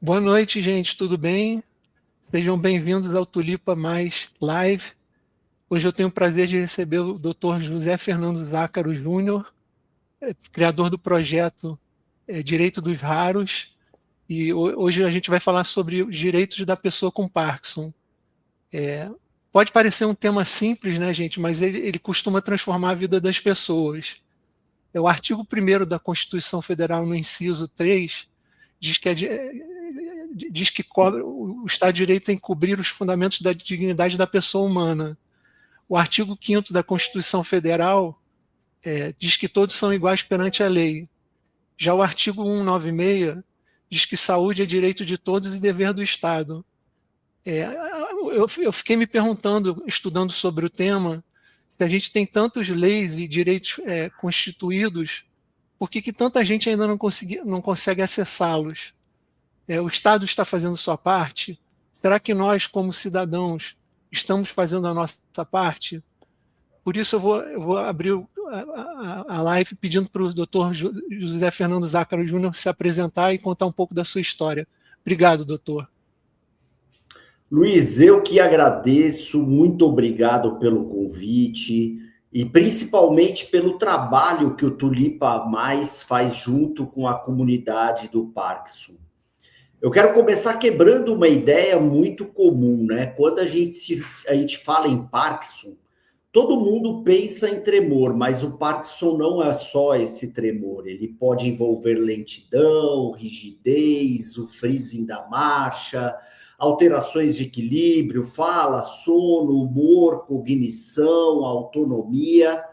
Boa noite, gente, tudo bem? Sejam bem-vindos ao Tulipa Mais Live. Hoje eu tenho o prazer de receber o Dr. José Fernando Zácaro Júnior, criador do projeto Direito dos Raros, e hoje a gente vai falar sobre os direitos da pessoa com Parkinson. Pode parecer um tema simples, né, gente, mas ele costuma transformar a vida das pessoas. O artigo 1º da Constituição Federal, no inciso 3, diz que o Estado de Direito tem que cobrir os fundamentos da dignidade da pessoa humana. O artigo 5º da Constituição Federal diz que todos são iguais perante a lei. Já o artigo 196 diz que saúde é direito de todos e dever do Estado. Eu fiquei me perguntando, estudando sobre o tema, se a gente tem tantas leis e direitos constituídos, por que tanta gente ainda não consegue acessá-los? O Estado está fazendo sua parte? Será que nós, como cidadãos, estamos fazendo a nossa parte? Por isso eu vou abrir a live pedindo para o doutor José Fernando Zácaro Júnior se apresentar e contar um pouco da sua história. Obrigado, doutor. Luiz, eu que agradeço, muito obrigado pelo convite e principalmente pelo trabalho que o Tulipa Mais faz junto com a comunidade do Parkinson. Eu quero começar quebrando uma ideia muito comum, né? Quando a gente fala em Parkinson, todo mundo pensa em tremor, mas o Parkinson não é só esse tremor, ele pode envolver lentidão, rigidez, o freezing da marcha, alterações de equilíbrio, fala, sono, humor, cognição, autonomia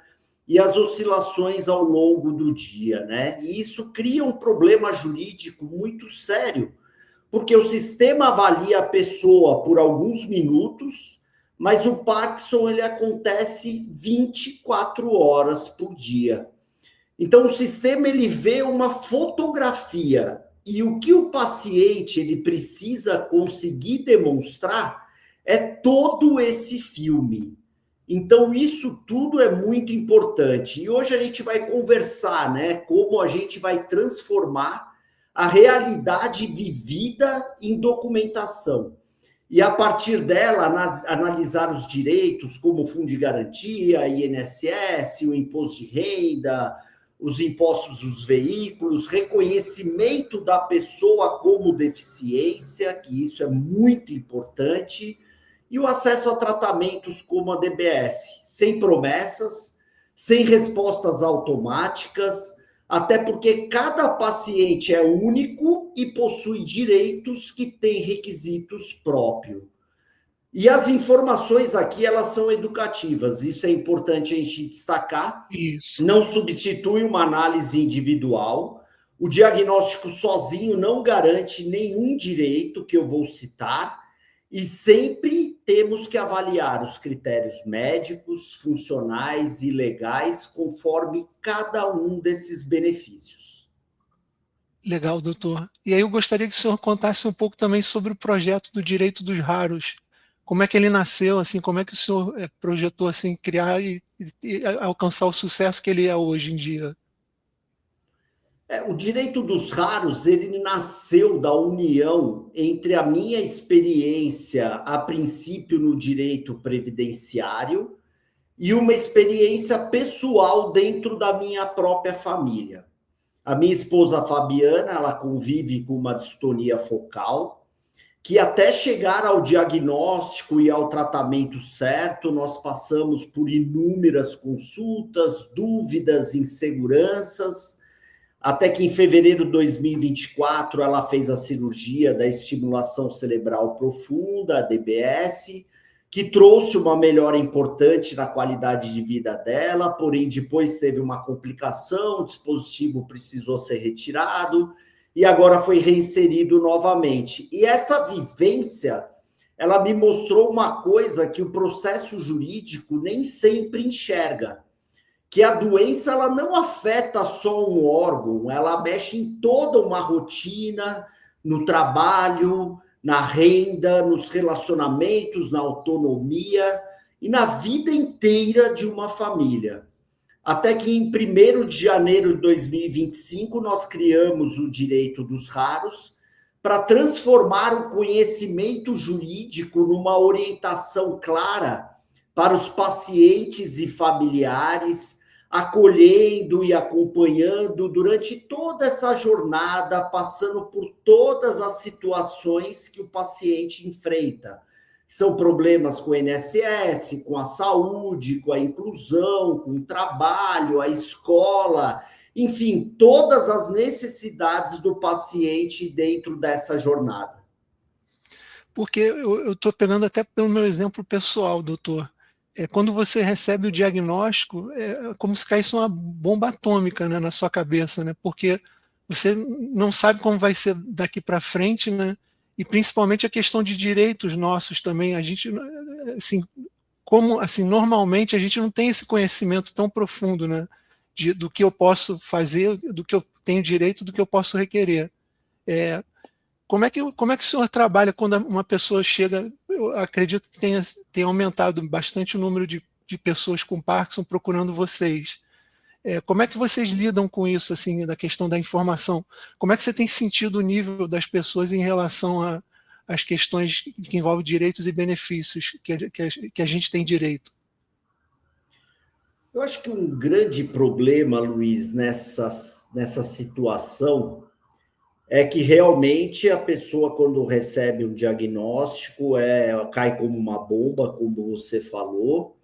e as oscilações ao longo do dia, né? E isso cria um problema jurídico muito sério, porque o sistema avalia a pessoa por alguns minutos, mas o Parkinson ele acontece 24 horas por dia. Então o sistema ele vê uma fotografia e o que o paciente ele precisa conseguir demonstrar é todo esse filme. Então isso tudo é muito importante. E hoje a gente vai conversar, né, como a gente vai transformar a realidade vivida em documentação. E a partir dela, analisar os direitos, como o fundo de garantia, INSS, o imposto de renda, os impostos dos veículos, reconhecimento da pessoa como deficiência, que isso é muito importante, e o acesso a tratamentos como a DBS, sem promessas, sem respostas automáticas, até porque cada paciente é único e possui direitos que têm requisitos próprios. E as informações aqui, elas são educativas, isso é importante a gente destacar, Isso. não substitui uma análise individual, o diagnóstico sozinho não garante nenhum direito que eu vou citar, e sempre temos que avaliar os critérios médicos, funcionais e legais conforme cada um desses benefícios. Legal, doutor. E aí eu gostaria que o senhor contasse um pouco também sobre o projeto do Direito dos Raros. Como é que ele nasceu, assim, como é que o senhor projetou assim criar e alcançar o sucesso que ele é hoje em dia? O direito dos raros, ele nasceu da união entre a minha experiência, a princípio, no direito previdenciário e uma experiência pessoal dentro da minha própria família. A minha esposa Fabiana, ela convive com uma distonia focal, que até chegar ao diagnóstico e ao tratamento certo, nós passamos por inúmeras consultas, dúvidas, inseguranças, até que em fevereiro de 2024 ela fez a cirurgia da estimulação cerebral profunda, a DBS, que trouxe uma melhora importante na qualidade de vida dela, porém depois teve uma complicação, o dispositivo precisou ser retirado e agora foi reinserido novamente. E essa vivência, ela me mostrou uma coisa que o processo jurídico nem sempre enxerga, que a doença ela não afeta só um órgão, ela mexe em toda uma rotina, no trabalho, na renda, nos relacionamentos, na autonomia e na vida inteira de uma família. Até que em 1º de janeiro de 2025 nós criamos o direito dos raros para transformar o conhecimento jurídico numa orientação clara para os pacientes e familiares, acolhendo e acompanhando durante toda essa jornada, passando por todas as situações que o paciente enfrenta. São problemas com o INSS, com a saúde, com a inclusão, com o trabalho, a escola, enfim, todas as necessidades do paciente dentro dessa jornada. Porque eu estou pegando até pelo meu exemplo pessoal, doutor. Quando você recebe o diagnóstico, é como se caísse uma bomba atômica, né, na sua cabeça, né? Porque você não sabe como vai ser daqui para frente, né? E principalmente a questão de direitos nossos também. A gente, assim, normalmente a gente não tem esse conhecimento tão profundo, né? Do que eu posso fazer, do que eu tenho direito, do que eu posso requerer. Como é que o senhor trabalha quando uma pessoa chega? Eu acredito que tenha aumentado bastante o número de pessoas com Parkinson procurando vocês. Como é que vocês lidam com isso, assim, da questão da informação? Como é que você tem sentido o nível das pessoas em relação às questões que envolvem direitos e benefícios que a gente tem direito? Eu acho que um grande problema, Luiz, nessa situação é que realmente a pessoa, quando recebe um diagnóstico, cai como uma bomba, como você falou.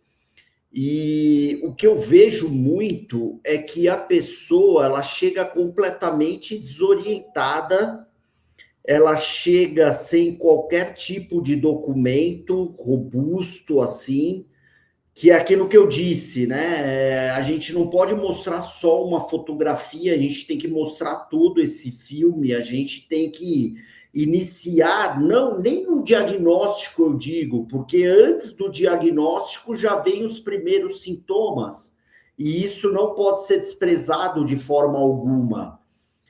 E o que eu vejo muito é que a pessoa ela chega completamente desorientada, ela chega sem qualquer tipo de documento robusto, assim, que é aquilo que eu disse, né? A gente não pode mostrar só uma fotografia, a gente tem que mostrar todo esse filme, a gente tem que iniciar, não, nem no diagnóstico eu digo, porque antes do diagnóstico já vem os primeiros sintomas, e isso não pode ser desprezado de forma alguma.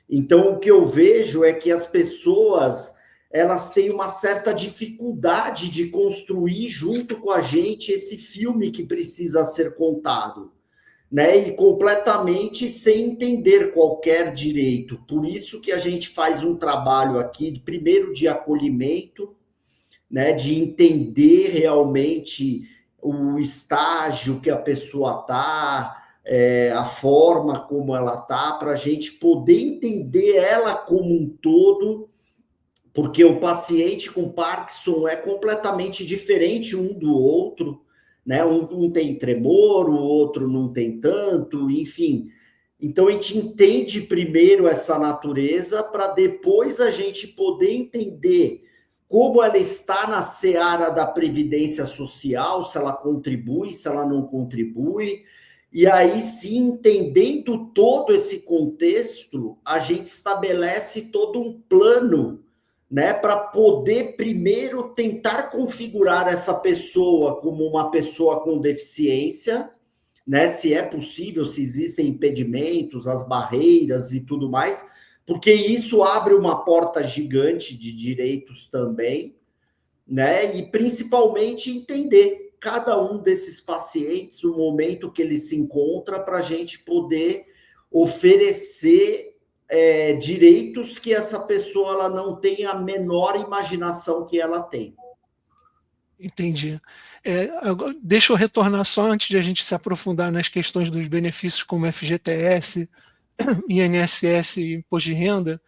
Então, o que eu vejo é que as pessoas elas têm uma certa dificuldade de construir junto com a gente esse filme que precisa ser contado, né? E completamente sem entender qualquer direito. Por isso que a gente faz um trabalho aqui, primeiro de acolhimento, né? De entender realmente o estágio que a pessoa está, a forma como ela está, para a gente poder entender ela como um todo, porque o paciente com Parkinson é completamente diferente um do outro, né? Um tem tremor, o outro não tem tanto, enfim. Então, a gente entende primeiro essa natureza para depois a gente poder entender como ela está na seara da previdência social, se ela contribui, se ela não contribui. E aí, sim, entendendo todo esse contexto, a gente estabelece todo um plano, né, para poder primeiro tentar configurar essa pessoa como uma pessoa com deficiência, né, se é possível, se existem impedimentos, as barreiras e tudo mais, porque isso abre uma porta gigante de direitos também, né, e principalmente entender cada um desses pacientes, o momento que ele se encontra, para a gente poder oferecer direitos que essa pessoa ela não tem a menor imaginação que ela tem. Entendi. Deixa eu retornar só antes de a gente se aprofundar nas questões dos benefícios como FGTS, INSS e Imposto de Renda,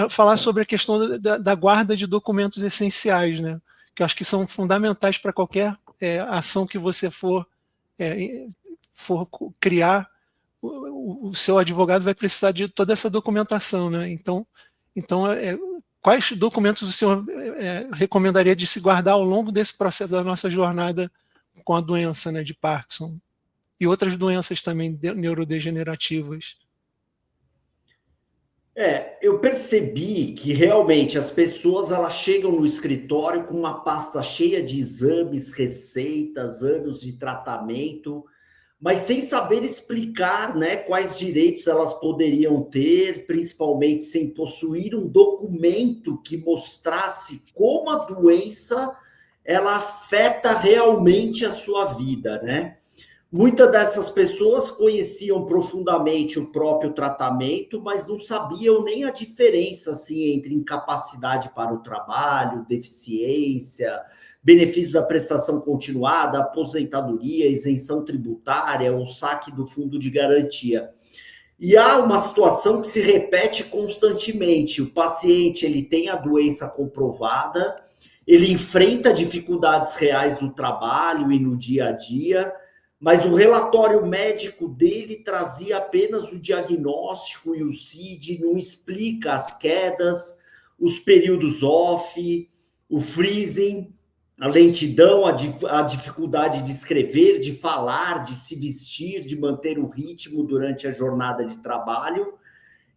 falar sobre a questão da guarda de documentos essenciais, né? Que eu acho que são fundamentais para qualquer ação que você for criar. O seu advogado vai precisar de toda essa documentação, né? Então quais documentos o senhor recomendaria de se guardar ao longo desse processo da nossa jornada com a doença, né, de Parkinson e outras doenças também neurodegenerativas? Eu percebi que realmente as pessoas elas chegam no escritório com uma pasta cheia de exames, receitas, anos de tratamento, mas sem saber explicar, né, quais direitos elas poderiam ter, principalmente sem possuir um documento que mostrasse como a doença ela afeta realmente a sua vida, né? Muitas dessas pessoas conheciam profundamente o próprio tratamento, mas não sabiam nem a diferença assim, entre incapacidade para o trabalho, deficiência, benefício da prestação continuada, aposentadoria, isenção tributária, o saque do fundo de garantia. E há uma situação que se repete constantemente. O paciente ele tem a doença comprovada, ele enfrenta dificuldades reais no trabalho e no dia a dia, mas o relatório médico dele trazia apenas o diagnóstico e o CID, não explica as quedas, os períodos off, o freezing, a lentidão, a dificuldade de escrever, de falar, de se vestir, de manter o ritmo durante a jornada de trabalho.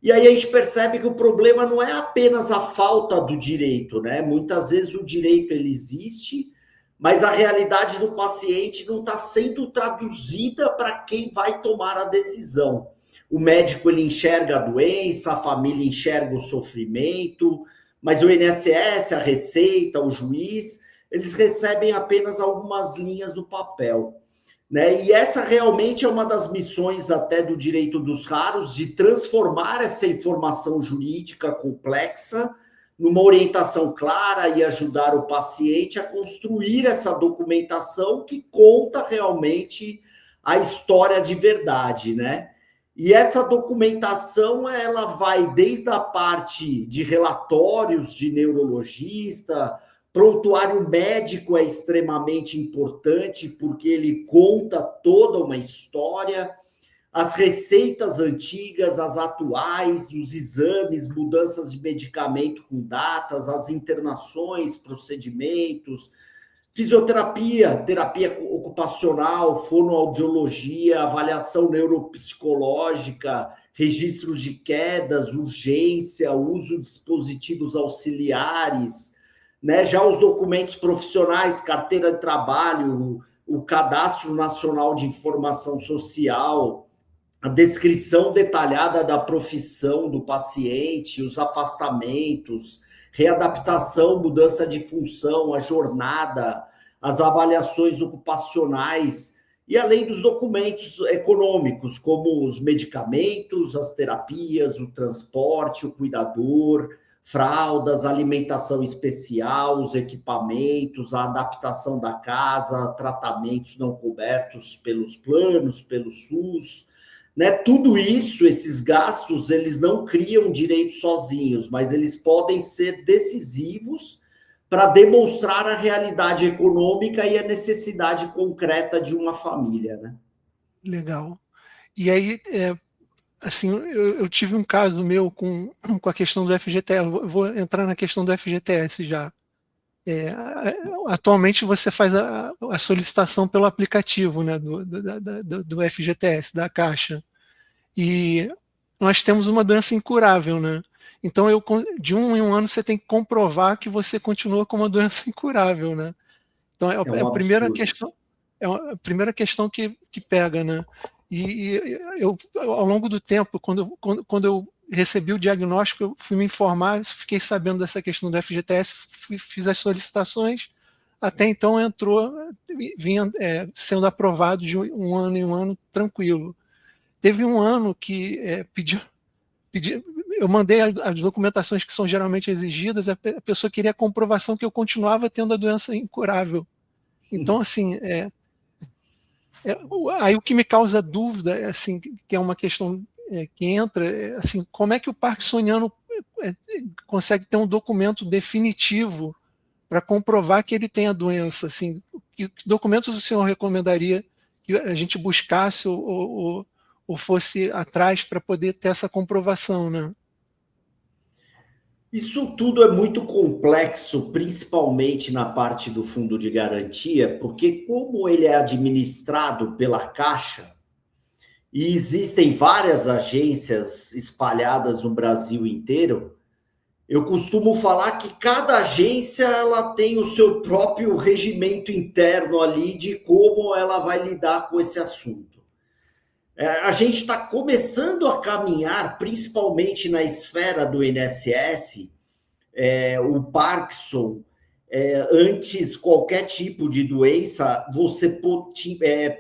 E aí a gente percebe que o problema não é apenas a falta do direito, né? Muitas vezes o direito ele existe, mas a realidade do paciente não está sendo traduzida para quem vai tomar a decisão. O médico ele enxerga a doença, a família enxerga o sofrimento, mas o INSS, a Receita, o juiz, eles recebem apenas algumas linhas do papel. Né? E essa realmente é uma das missões até do direito dos raros, de transformar essa informação jurídica complexa numa orientação clara e ajudar o paciente a construir essa documentação que conta realmente a história de verdade, né? E essa documentação, ela vai desde a parte de relatórios de neurologista, prontuário médico é extremamente importante, porque ele conta toda uma história, as receitas antigas, as atuais, os exames, mudanças de medicamento com datas, as internações, procedimentos, fisioterapia, terapia ocupacional, fonoaudiologia, avaliação neuropsicológica, registros de quedas, urgência, uso de dispositivos auxiliares, né? Já os documentos profissionais, carteira de trabalho, o Cadastro Nacional de Informação Social, a descrição detalhada da profissão do paciente, os afastamentos, readaptação, mudança de função, a jornada, as avaliações ocupacionais, e além dos documentos econômicos, como os medicamentos, as terapias, o transporte, o cuidador, fraldas, alimentação especial, os equipamentos, a adaptação da casa, tratamentos não cobertos pelos planos, pelo SUS, né? Tudo isso, esses gastos, eles não criam direitos sozinhos, mas eles podem ser decisivos para demonstrar a realidade econômica e a necessidade concreta de uma família, né? Legal. E aí, assim, eu tive um caso meu com a questão do FGTS, eu vou entrar na questão do FGTS já. Atualmente você faz a solicitação pelo aplicativo, né, do FGTS, da Caixa. E nós temos uma doença incurável, né? Então, de um em um ano você tem que comprovar que você continua com uma doença incurável, né? Então, é a primeira questão, a primeira questão que pega, né? E eu, ao longo do tempo, quando eu recebi o diagnóstico, eu fui me informar, fiquei sabendo dessa questão do FGTS, fiz as solicitações, até então vinha sendo aprovado de um ano em um ano, tranquilo. Teve um ano que eu mandei as documentações que são geralmente exigidas, a pessoa queria a comprovação que eu continuava tendo a doença incurável. Então, assim, aí o que me causa dúvida, assim, que é uma questão que entra, assim, como é que o parkinsoniano consegue ter um documento definitivo para comprovar que ele tem a doença? Assim, que documentos o senhor recomendaria que a gente buscasse ou fosse atrás para poder ter essa comprovação, né? Isso tudo é muito complexo, principalmente na parte do fundo de garantia, porque como ele é administrado pela Caixa, e existem várias agências espalhadas no Brasil inteiro, eu costumo falar que cada agência ela tem o seu próprio regimento interno ali de como ela vai lidar com esse assunto. A gente está começando a caminhar, principalmente na esfera do INSS, o Parkinson antes qualquer tipo de doença, você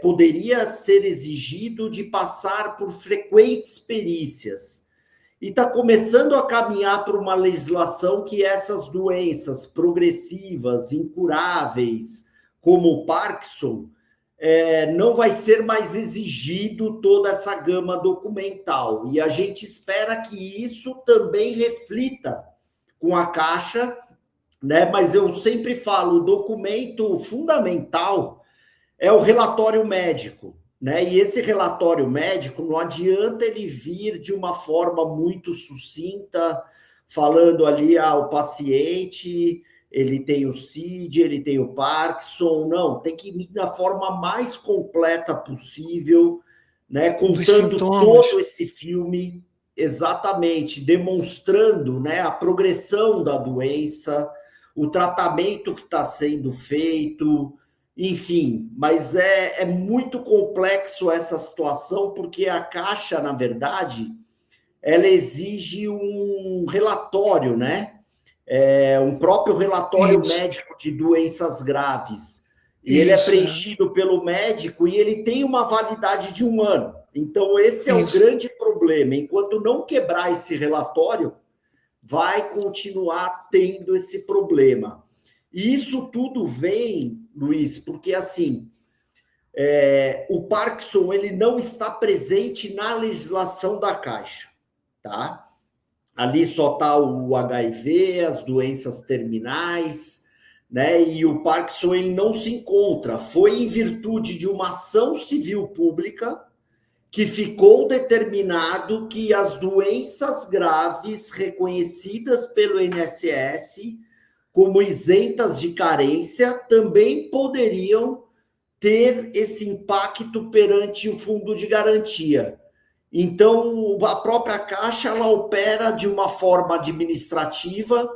poderia ser exigido de passar por frequentes perícias. E está começando a caminhar para uma legislação que essas doenças progressivas, incuráveis, como o Parkinson, não vai ser mais exigido toda essa gama documental. E a gente espera que isso também reflita com a Caixa, né? Mas eu sempre falo, o documento fundamental é o relatório médico, né? E esse relatório médico não adianta ele vir de uma forma muito sucinta, falando ali, o paciente, ele tem o CID, ele tem o Parkinson, não, tem que vir da forma mais completa possível, né? Contando todo esse filme, exatamente, demonstrando, né, a progressão da doença, o tratamento que está sendo feito, enfim, mas é muito complexo essa situação, porque a Caixa, na verdade, ela exige um relatório, né? Um próprio relatório médico de doenças graves. E ele é preenchido pelo médico e ele tem uma validade de 1 ano. Então, esse é o grande problema. Enquanto não quebrar esse relatório, vai continuar tendo esse problema. E isso tudo vem, Luiz, porque assim, o Parkinson ele não está presente na legislação da Caixa, tá? Ali só está o HIV, as doenças terminais, né? E o Parkinson ele não se encontra. Foi em virtude de uma ação civil pública que ficou determinado que as doenças graves reconhecidas pelo INSS como isentas de carência também poderiam ter esse impacto perante o fundo de garantia. Então, a própria Caixa ela opera de uma forma administrativa.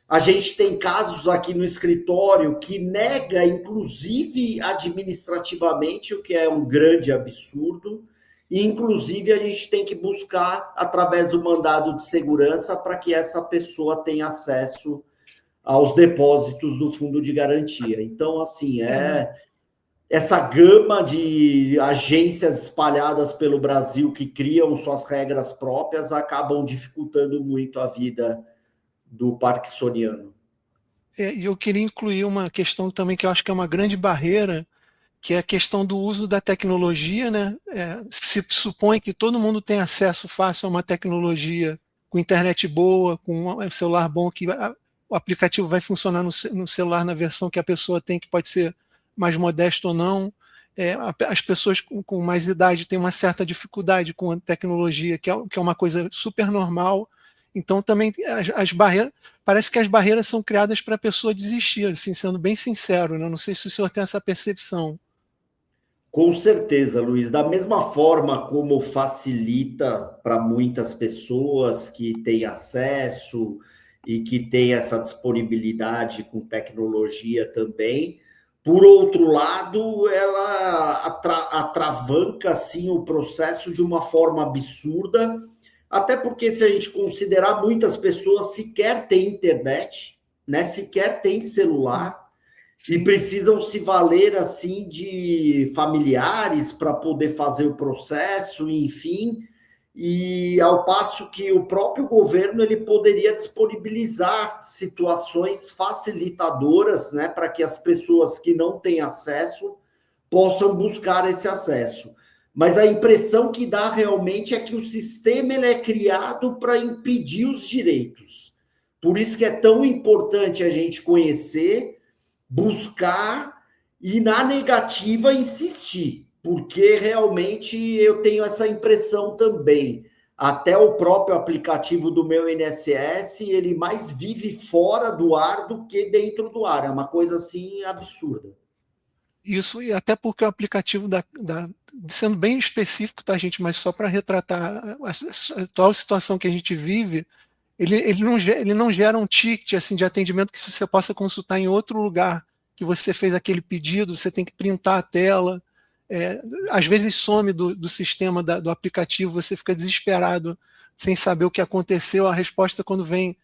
A gente tem casos aqui no escritório que nega, inclusive administrativamente, o que é um grande absurdo. E, inclusive, a gente tem que buscar, através do mandado de segurança, para que essa pessoa tenha acesso aos depósitos do fundo de garantia. Então, assim, essa gama de agências espalhadas pelo Brasil que criam suas regras próprias acabam dificultando muito a vida do parkinsoniano. E eu queria incluir uma questão também que eu acho que é uma grande barreira, que é a questão do uso da tecnologia, né? Se supõe que todo mundo tem acesso fácil a uma tecnologia com internet boa, com um celular bom, que o aplicativo vai funcionar no celular na versão que a pessoa tem, que pode ser mais modesto ou não. As pessoas com mais idade têm uma certa dificuldade com a tecnologia, que é uma coisa super normal. Então, também as barreiras, parece que as barreiras são criadas para a pessoa desistir, assim, sendo bem sincero, né? Não sei se o senhor tem essa percepção. Com certeza, Luiz. Da mesma forma como facilita para muitas pessoas que têm acesso e que têm essa disponibilidade com tecnologia também, por outro lado, ela atravanca assim, o processo de uma forma absurda, até porque se a gente considerar, muitas pessoas sequer têm internet, né? Sequer têm celular. Sim. E precisam se valer assim de familiares para poder fazer o processo, enfim, e ao passo que o próprio governo ele poderia disponibilizar situações facilitadoras, né, para que as pessoas que não têm acesso possam buscar esse acesso. Mas a impressão que dá realmente é que o sistema ele é criado para impedir os direitos. Por isso que é tão importante a gente conhecer, buscar e, na negativa, insistir, porque realmente eu tenho essa impressão também. Até o próprio aplicativo do meu INSS, ele mais vive fora do ar do que dentro do ar. É uma coisa, assim, absurda. Isso, e até porque o aplicativo, sendo bem específico, tá, gente, mas só para retratar a atual situação que a gente vive, ele não gera um ticket assim, de atendimento que você possa consultar em outro lugar que você fez aquele pedido, você tem que printar a tela. Às vezes some do sistema do aplicativo, você fica desesperado sem saber o que aconteceu, a resposta quando vem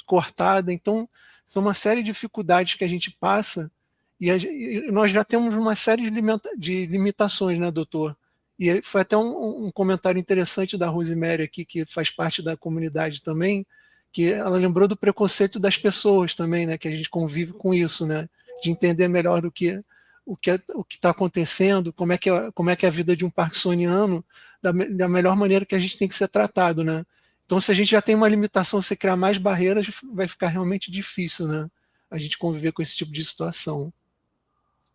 cortada. Então, São uma série de dificuldades que a gente passa e nós já temos uma série de limitações, né, doutor? E foi até um comentário interessante da Rosemary aqui, que faz parte da comunidade também, que ela lembrou do preconceito das pessoas também, né, que a gente convive com isso, né, de entender melhor o que está acontecendo, como é que é a vida de um parkinsoniano, da melhor maneira que a gente tem que ser tratado, né? Então, se a gente já tem uma limitação, se criar mais barreiras, vai ficar realmente difícil, né? A gente conviver com esse tipo de situação.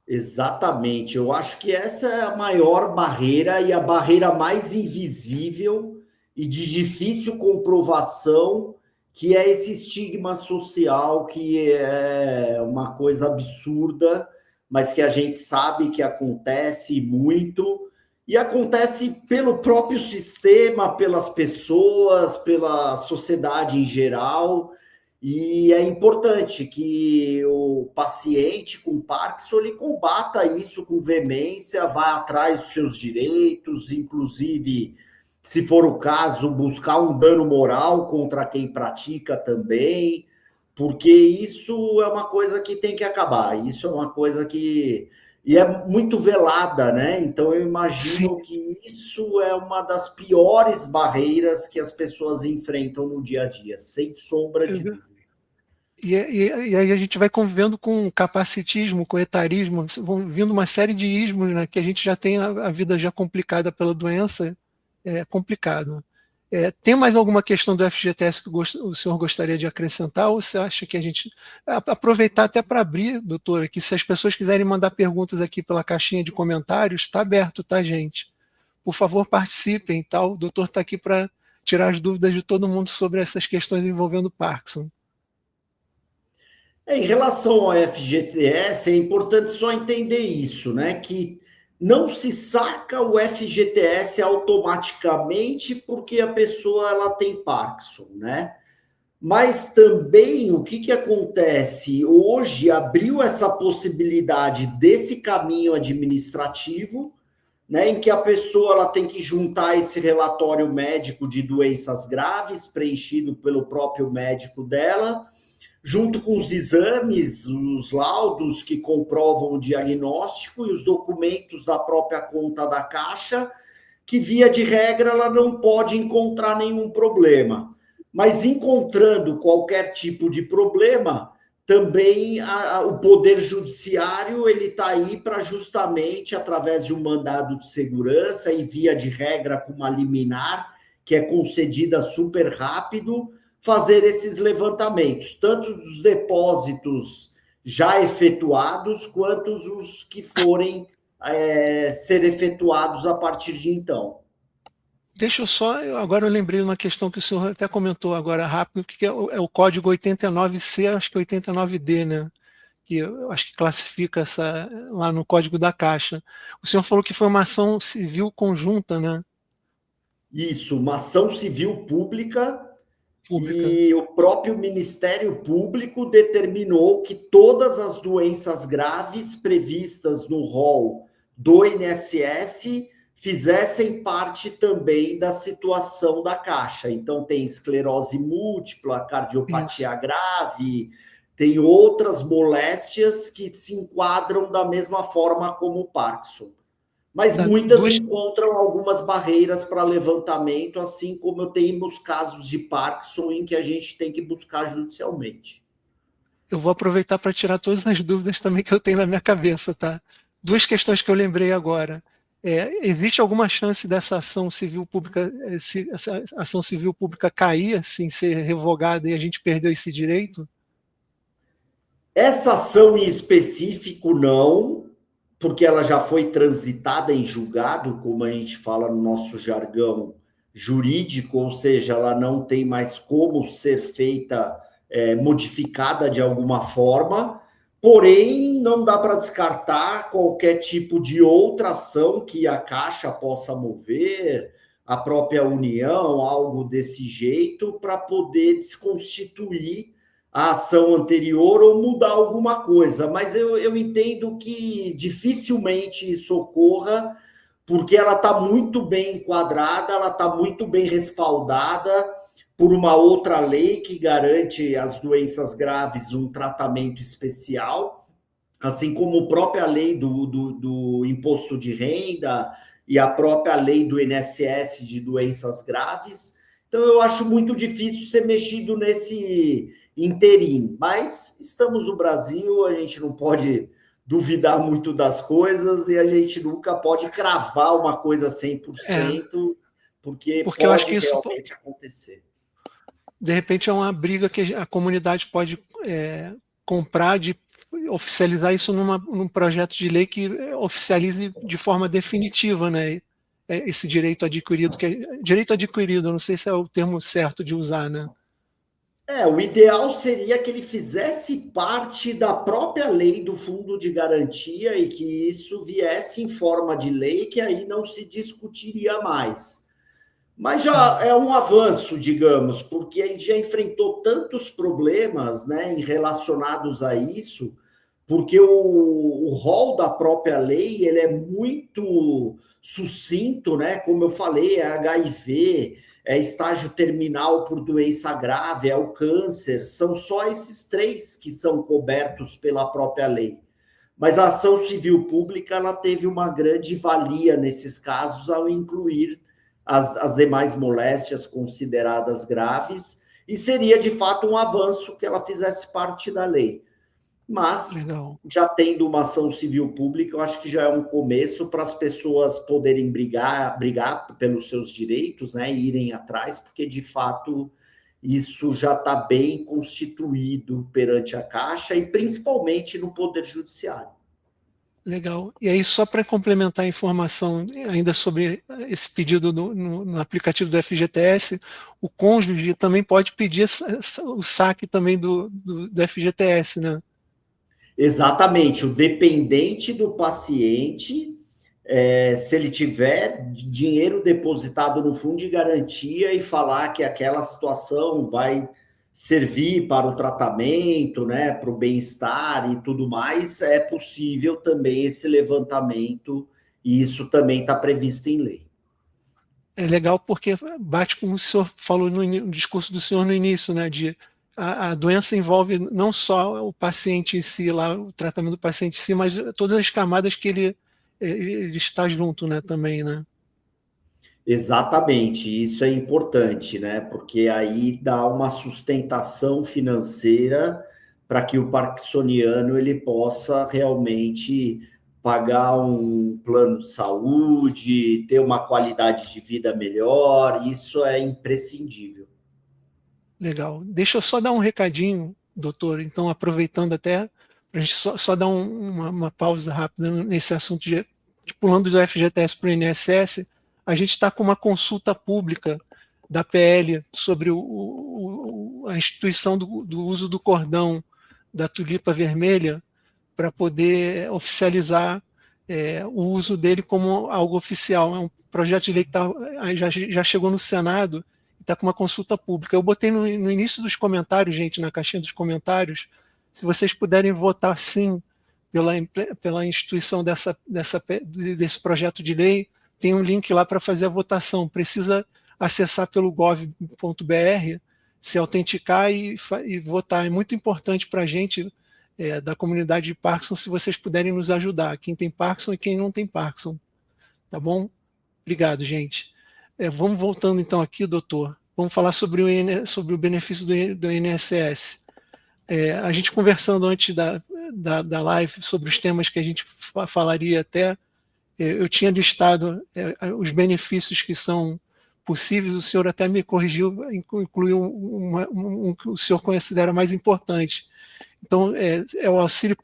Exatamente. Eu acho que essa é a maior barreira e a barreira mais invisível e de difícil comprovação, que é esse estigma social, que é uma coisa absurda, mas que a gente sabe que acontece muito, e acontece pelo próprio sistema, pelas pessoas, pela sociedade em geral. E é importante que o paciente com Parkinson ele combata isso com veemência, vá atrás dos seus direitos, inclusive, se for o caso, buscar um dano moral contra quem pratica também, porque isso é uma coisa que tem que acabar. Isso é uma coisa que e é muito velada, né? Então eu Sim. imagino que isso é uma das piores barreiras que as pessoas enfrentam no dia a dia, sem sombra de dúvida. E aí a gente vai convivendo com capacitismo, com etarismo, vão vindo uma série de ismos, né, que a gente já tem a vida já complicada pela doença, é complicado. Tem mais alguma questão do FGTS que o senhor gostaria de acrescentar, ou você acha que a gente... Aproveitar até para abrir, doutora, que se as pessoas quiserem mandar perguntas aqui pela caixinha de comentários, está aberto, tá, gente? Por favor, participem, tá? O doutor está aqui para tirar as dúvidas de todo mundo sobre essas questões envolvendo Parkinson. Em relação ao FGTS, é importante só entender isso, né? Que não se saca o FGTS automaticamente porque a pessoa ela tem Parkinson, né? Mas também o que acontece? Hoje abriu essa possibilidade desse caminho administrativo, né, em que a pessoa ela tem que juntar esse relatório médico de doenças graves, preenchido pelo próprio médico dela, junto com os exames, os laudos que comprovam o diagnóstico e os documentos da própria conta da Caixa, que via de regra ela não pode encontrar nenhum problema. Mas encontrando qualquer tipo de problema, também o Poder Judiciário ele está aí para justamente, através de um mandado de segurança e via de regra com uma liminar, que é concedida super rápido, fazer esses levantamentos, tanto dos depósitos já efetuados, quanto os que forem ser efetuados a partir de então. Deixa eu só, agora eu lembrei uma questão que o senhor até comentou agora rápido, que é o código 89C, acho que 89D, né? Que eu acho que classifica essa lá no código da Caixa. O senhor falou que foi uma ação civil conjunta, né? Isso, uma ação civil pública Pública. e o próprio Ministério Público determinou que todas as doenças graves previstas no rol do INSS fizessem parte também da situação da Caixa. Então, tem esclerose múltipla, Isso. cardiopatia grave, tem outras moléstias que se enquadram da mesma forma como o Parkinson. Mas muitas Duas, encontram algumas barreiras para levantamento, assim como temos casos de Parkinson em que a gente tem que buscar judicialmente. eu vou aproveitar para tirar todas as dúvidas também que eu tenho na minha cabeça, tá? Duas questões que eu lembrei agora. Existe alguma chance dessa ação civil pública, essa ação civil pública cair, assim, ser revogada e a gente perder esse direito? Essa ação em específico, não, porque ela já foi transitada em julgado, como a gente fala no nosso jargão jurídico, ou seja, ela não tem mais como ser feita, modificada de alguma forma, porém, não dá para descartar qualquer tipo de outra ação que a Caixa possa mover, a própria União, algo desse jeito, para poder desconstituir a ação anterior ou mudar alguma coisa, mas eu entendo que dificilmente isso ocorra, porque ela está muito bem enquadrada, ela está muito bem respaldada por uma outra lei que garante às doenças graves um tratamento especial, assim como a própria lei do imposto de renda e a própria lei do INSS de doenças graves. Então, eu acho muito difícil ser mexido nesse interim, mas estamos no Brasil, a gente não pode duvidar muito das coisas e a gente nunca pode cravar uma coisa É, 100%, porque porque eu acho pode que isso, realmente acontecer. de repente, é uma briga que a comunidade pode comprar, de oficializar isso num projeto de lei que oficialize de forma definitiva, né? Esse direito adquirido, direito adquirido, não sei se é o termo certo de usar, né? O ideal seria que ele fizesse parte da própria lei do fundo de garantia e que isso viesse em forma de lei, que aí não se discutiria mais. Mas já Tá. é um avanço, digamos, porque a gente já enfrentou tantos problemas, né, relacionados a isso, porque o rol da própria lei ele é muito sucinto, né? Como eu falei, é HIV, é estágio terminal por doença grave, é o câncer, são só esses três que são cobertos pela própria lei. Mas a ação civil pública ela teve uma grande valia nesses casos ao incluir as demais moléstias consideradas graves, e seria de fato um avanço que ela fizesse parte da lei. Mas, Legal. já tendo uma ação civil pública, eu acho que já é um começo para as pessoas poderem brigar pelos seus direitos, né, e irem atrás, porque de fato isso já está bem constituído perante a Caixa e principalmente no Poder Judiciário. Legal. E aí, só para complementar a informação ainda sobre esse pedido no aplicativo do FGTS, o cônjuge também pode pedir o saque também do FGTS, né? Exatamente, o dependente do paciente, se ele tiver dinheiro depositado no fundo de garantia e falar que aquela situação vai servir para o tratamento, né, para o bem-estar e tudo mais, é possível também esse levantamento, e isso também está previsto em lei. É legal porque bate com o senhor falou no discurso do senhor no início, né? A doença envolve não só o paciente em si, lá, o tratamento do paciente em si, mas todas as camadas que ele está junto, né, também, né? Exatamente, isso é importante, né? Porque aí dá uma sustentação financeira para que o parkinsoniano ele possa realmente pagar um plano de saúde, ter uma qualidade de vida melhor, isso é imprescindível. Legal. Deixa eu só dar um recadinho, doutor. Então, aproveitando até, para a gente só dar uma pausa rápida nesse assunto de pulando do FGTS para o INSS, a gente está com uma consulta pública da PL sobre a instituição do uso do cordão da tulipa vermelha para poder oficializar o uso dele como algo oficial. É um projeto de lei que já chegou no Senado e está com uma consulta pública. Eu botei no início dos comentários, gente, na caixinha dos comentários, se vocês puderem votar sim pela instituição desse projeto de lei, tem um link lá para fazer a votação. Precisa acessar pelo gov.br, se autenticar e votar. É muito importante para a gente, da comunidade de Parkinson, se vocês puderem nos ajudar, quem tem Parkinson e quem não tem Parkinson. Tá bom? Obrigado, gente. Vamos voltando então aqui, doutor. Vamos falar sobre o benefício do INSS. A gente conversando antes da live sobre os temas que a gente falaria até, eu tinha listado os benefícios que são possíveis, o senhor até me corrigiu, incluiu um que o senhor considera mais importante. Então, o auxílio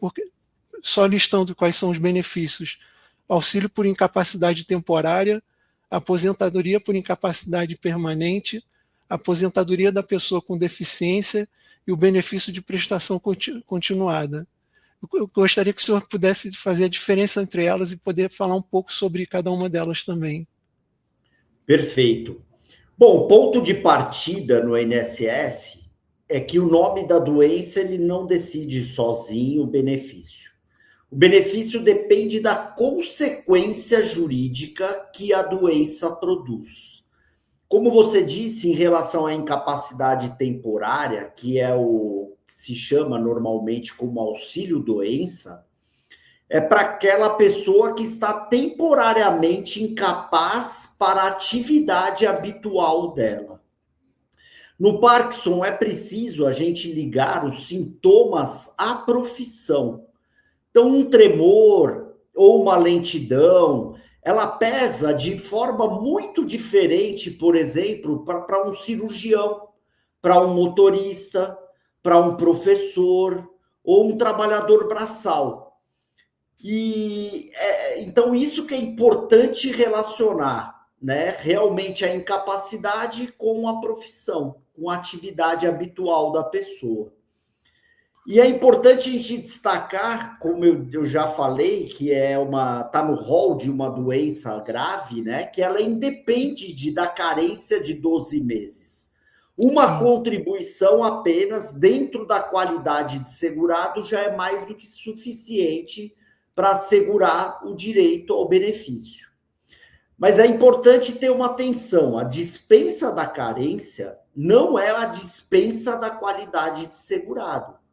só listando quais são os benefícios: auxílio por incapacidade temporária, aposentadoria por incapacidade permanente, aposentadoria da pessoa com deficiência e o benefício de prestação continuada. Eu gostaria que o senhor pudesse fazer a diferença entre elas e poder falar um pouco sobre cada uma delas também. Perfeito. Bom, o ponto de partida no INSS é que o nome da doença ele não decide sozinho o benefício. O benefício depende da consequência jurídica que a doença produz. Como você disse, em relação à incapacidade temporária, que é o que se chama normalmente como auxílio-doença, é para aquela pessoa que está temporariamente incapaz para a atividade habitual dela. No Parkinson, é preciso a gente ligar os sintomas à profissão. Então, um tremor ou uma lentidão, ela pesa de forma muito diferente, por exemplo, para um cirurgião, para um motorista, para um professor ou um trabalhador braçal. Então, isso que é importante relacionar, né? Realmente a incapacidade com a profissão, com a atividade habitual da pessoa. E é importante a gente destacar, como eu já falei, que está no rol de uma doença grave, né? Que ela independe da carência de 12 meses. Uma contribuição apenas dentro da qualidade de segurado já é mais do que suficiente para assegurar o direito ao benefício. Mas é importante ter uma atenção: a dispensa da carência não é a dispensa da qualidade de segurado.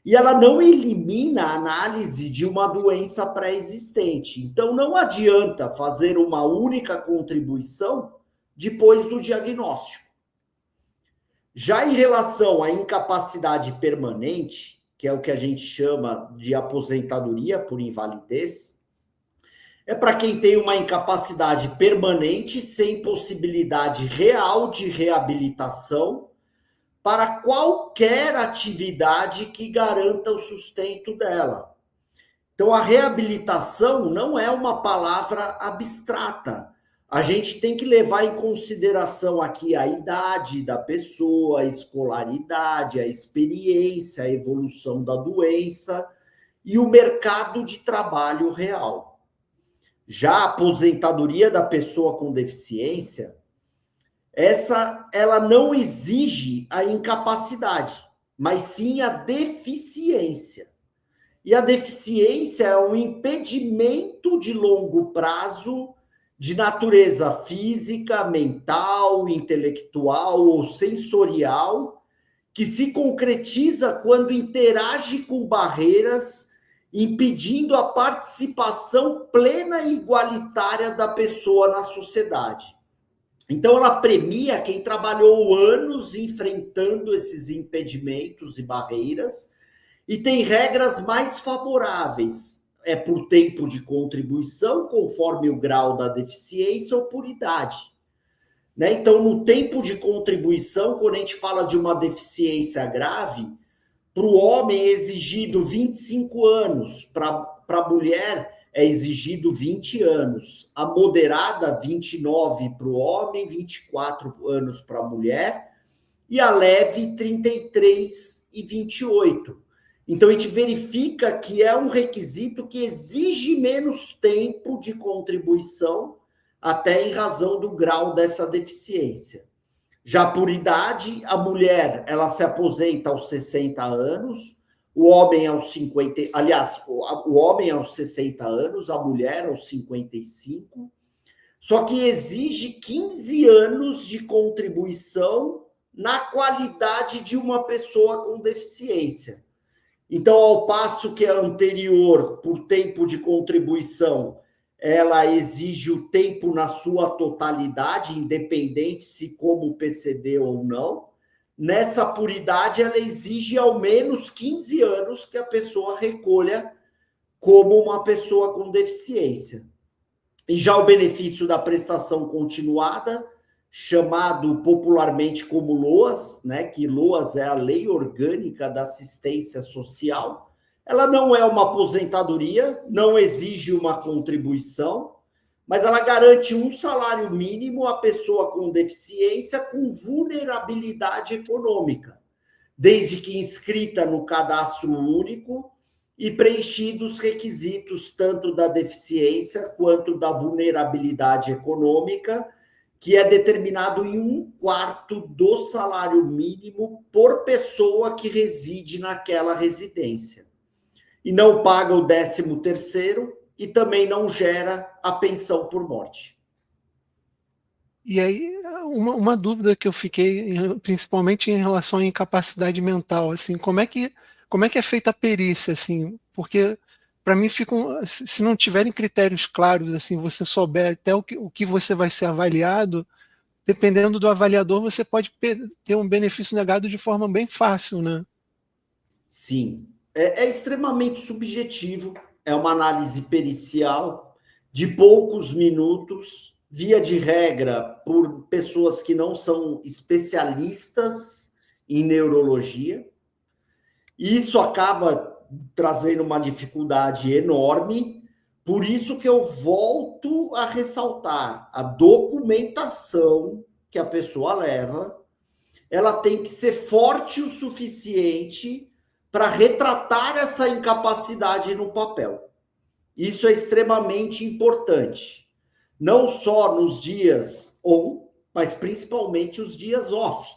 E ela não elimina a análise de uma doença pré-existente. Então, não adianta fazer uma única contribuição depois do diagnóstico. Já em relação à incapacidade permanente, que é o que a gente chama de aposentadoria por invalidez, é para quem tem uma incapacidade permanente sem possibilidade real de reabilitação para qualquer atividade que garanta o sustento dela. Então, a reabilitação não é uma palavra abstrata. A gente tem que levar em consideração aqui a idade da pessoa, a escolaridade, a experiência, a evolução da doença e o mercado de trabalho real. Já a aposentadoria da pessoa com deficiência, ela não exige a incapacidade, mas sim a deficiência. E a deficiência é um impedimento de longo prazo de natureza física, mental, intelectual ou sensorial, que se concretiza quando interage com barreiras, impedindo a participação plena e igualitária da pessoa na sociedade. Então, ela premia quem trabalhou anos enfrentando esses impedimentos e barreiras e tem regras mais favoráveis. É por tempo de contribuição, conforme o grau da deficiência ou por idade. Né? Então, no tempo de contribuição, quando a gente fala de uma deficiência grave, para o homem é exigido 25 anos, para a mulher é exigido 20 anos. A moderada, 29 para o homem, 24 anos para a mulher, e a leve, 33 e 28. Então, a gente verifica que é um requisito que exige menos tempo de contribuição, até em razão do grau dessa deficiência. Já por idade, a mulher ela se aposenta aos 60 anos, o homem aos 50, aliás, o homem aos 60 anos, a mulher aos 55, só que exige 15 anos de contribuição na qualidade de uma pessoa com deficiência. Então, ao passo que a anterior, por tempo de contribuição, ela exige o tempo na sua totalidade, independente se como PCD ou não, nessa por idade ela exige ao menos 15 anos que a pessoa recolha como uma pessoa com deficiência. E já o benefício da prestação continuada, chamado popularmente como LOAS, né, que LOAS é a Lei Orgânica da Assistência Social, ela não é uma aposentadoria, não exige uma contribuição, mas ela garante um salário mínimo à pessoa com deficiência com vulnerabilidade econômica, desde que inscrita no cadastro único e preenchidos os requisitos tanto da deficiência quanto da vulnerabilidade econômica, que é determinado em 1/4 do salário mínimo por pessoa que reside naquela residência. E não paga o 13º e também não gera a pensão por morte. E aí, uma dúvida que eu fiquei, principalmente em relação à incapacidade mental, assim, como é que é feita a perícia, assim? Porque para mim se não tiverem critérios claros, assim, você souber até o que você vai ser avaliado, dependendo do avaliador, você pode ter um benefício negado de forma bem fácil, né? Sim, é extremamente subjetivo, é uma análise pericial de poucos minutos, via de regra, por pessoas que não são especialistas em neurologia. E isso acaba trazendo uma dificuldade enorme. Por isso que eu volto a ressaltar a documentação que a pessoa leva, ela tem que ser forte o suficiente para retratar essa incapacidade no papel. Isso é extremamente importante. Não só nos dias on, mas principalmente os dias off.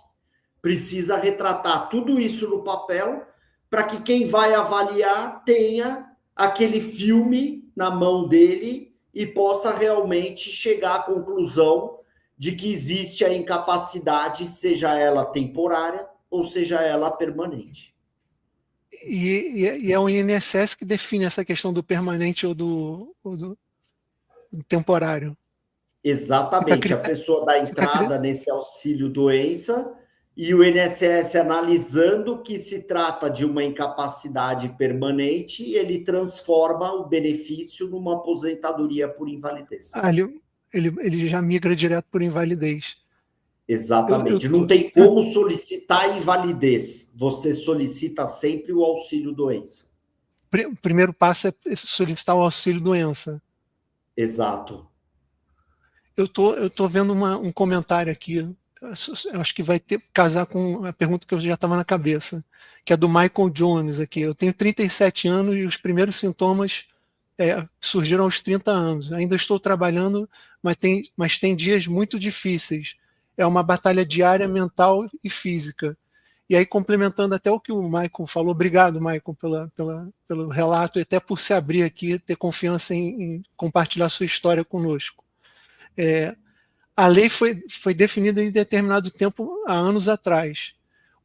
Precisa retratar tudo isso no papel para que quem vai avaliar tenha aquele filme na mão dele e possa realmente chegar à conclusão de que existe a incapacidade, seja ela temporária ou seja ela permanente. E é o INSS que define essa questão do permanente ou do temporário. Fica a Exatamente, a critério, pessoa dá fica a entrada nesse auxílio doença e o INSS analisando que se trata de uma incapacidade permanente, ele transforma o benefício numa aposentadoria por invalidez. ele já migra direto por invalidez. Eu Exatamente. Não tô, tem como solicitar invalidez. Você solicita sempre o auxílio doença. o primeiro passo é solicitar o auxílio doença. Exato. Eu tô vendo um comentário aqui, eu acho que vai ter casar com a pergunta que eu já estava na cabeça, que é do Michael Jones aqui. Eu tenho 37 anos e os primeiros sintomas surgiram aos 30 anos. Ainda estou trabalhando, mas tem dias muito difíceis. É uma batalha diária, mental e física. E aí, complementando até o que o Michael falou, obrigado, Michael, pelo relato e até por se abrir aqui, ter confiança em compartilhar sua história conosco. A lei foi definida em determinado tempo, há anos atrás.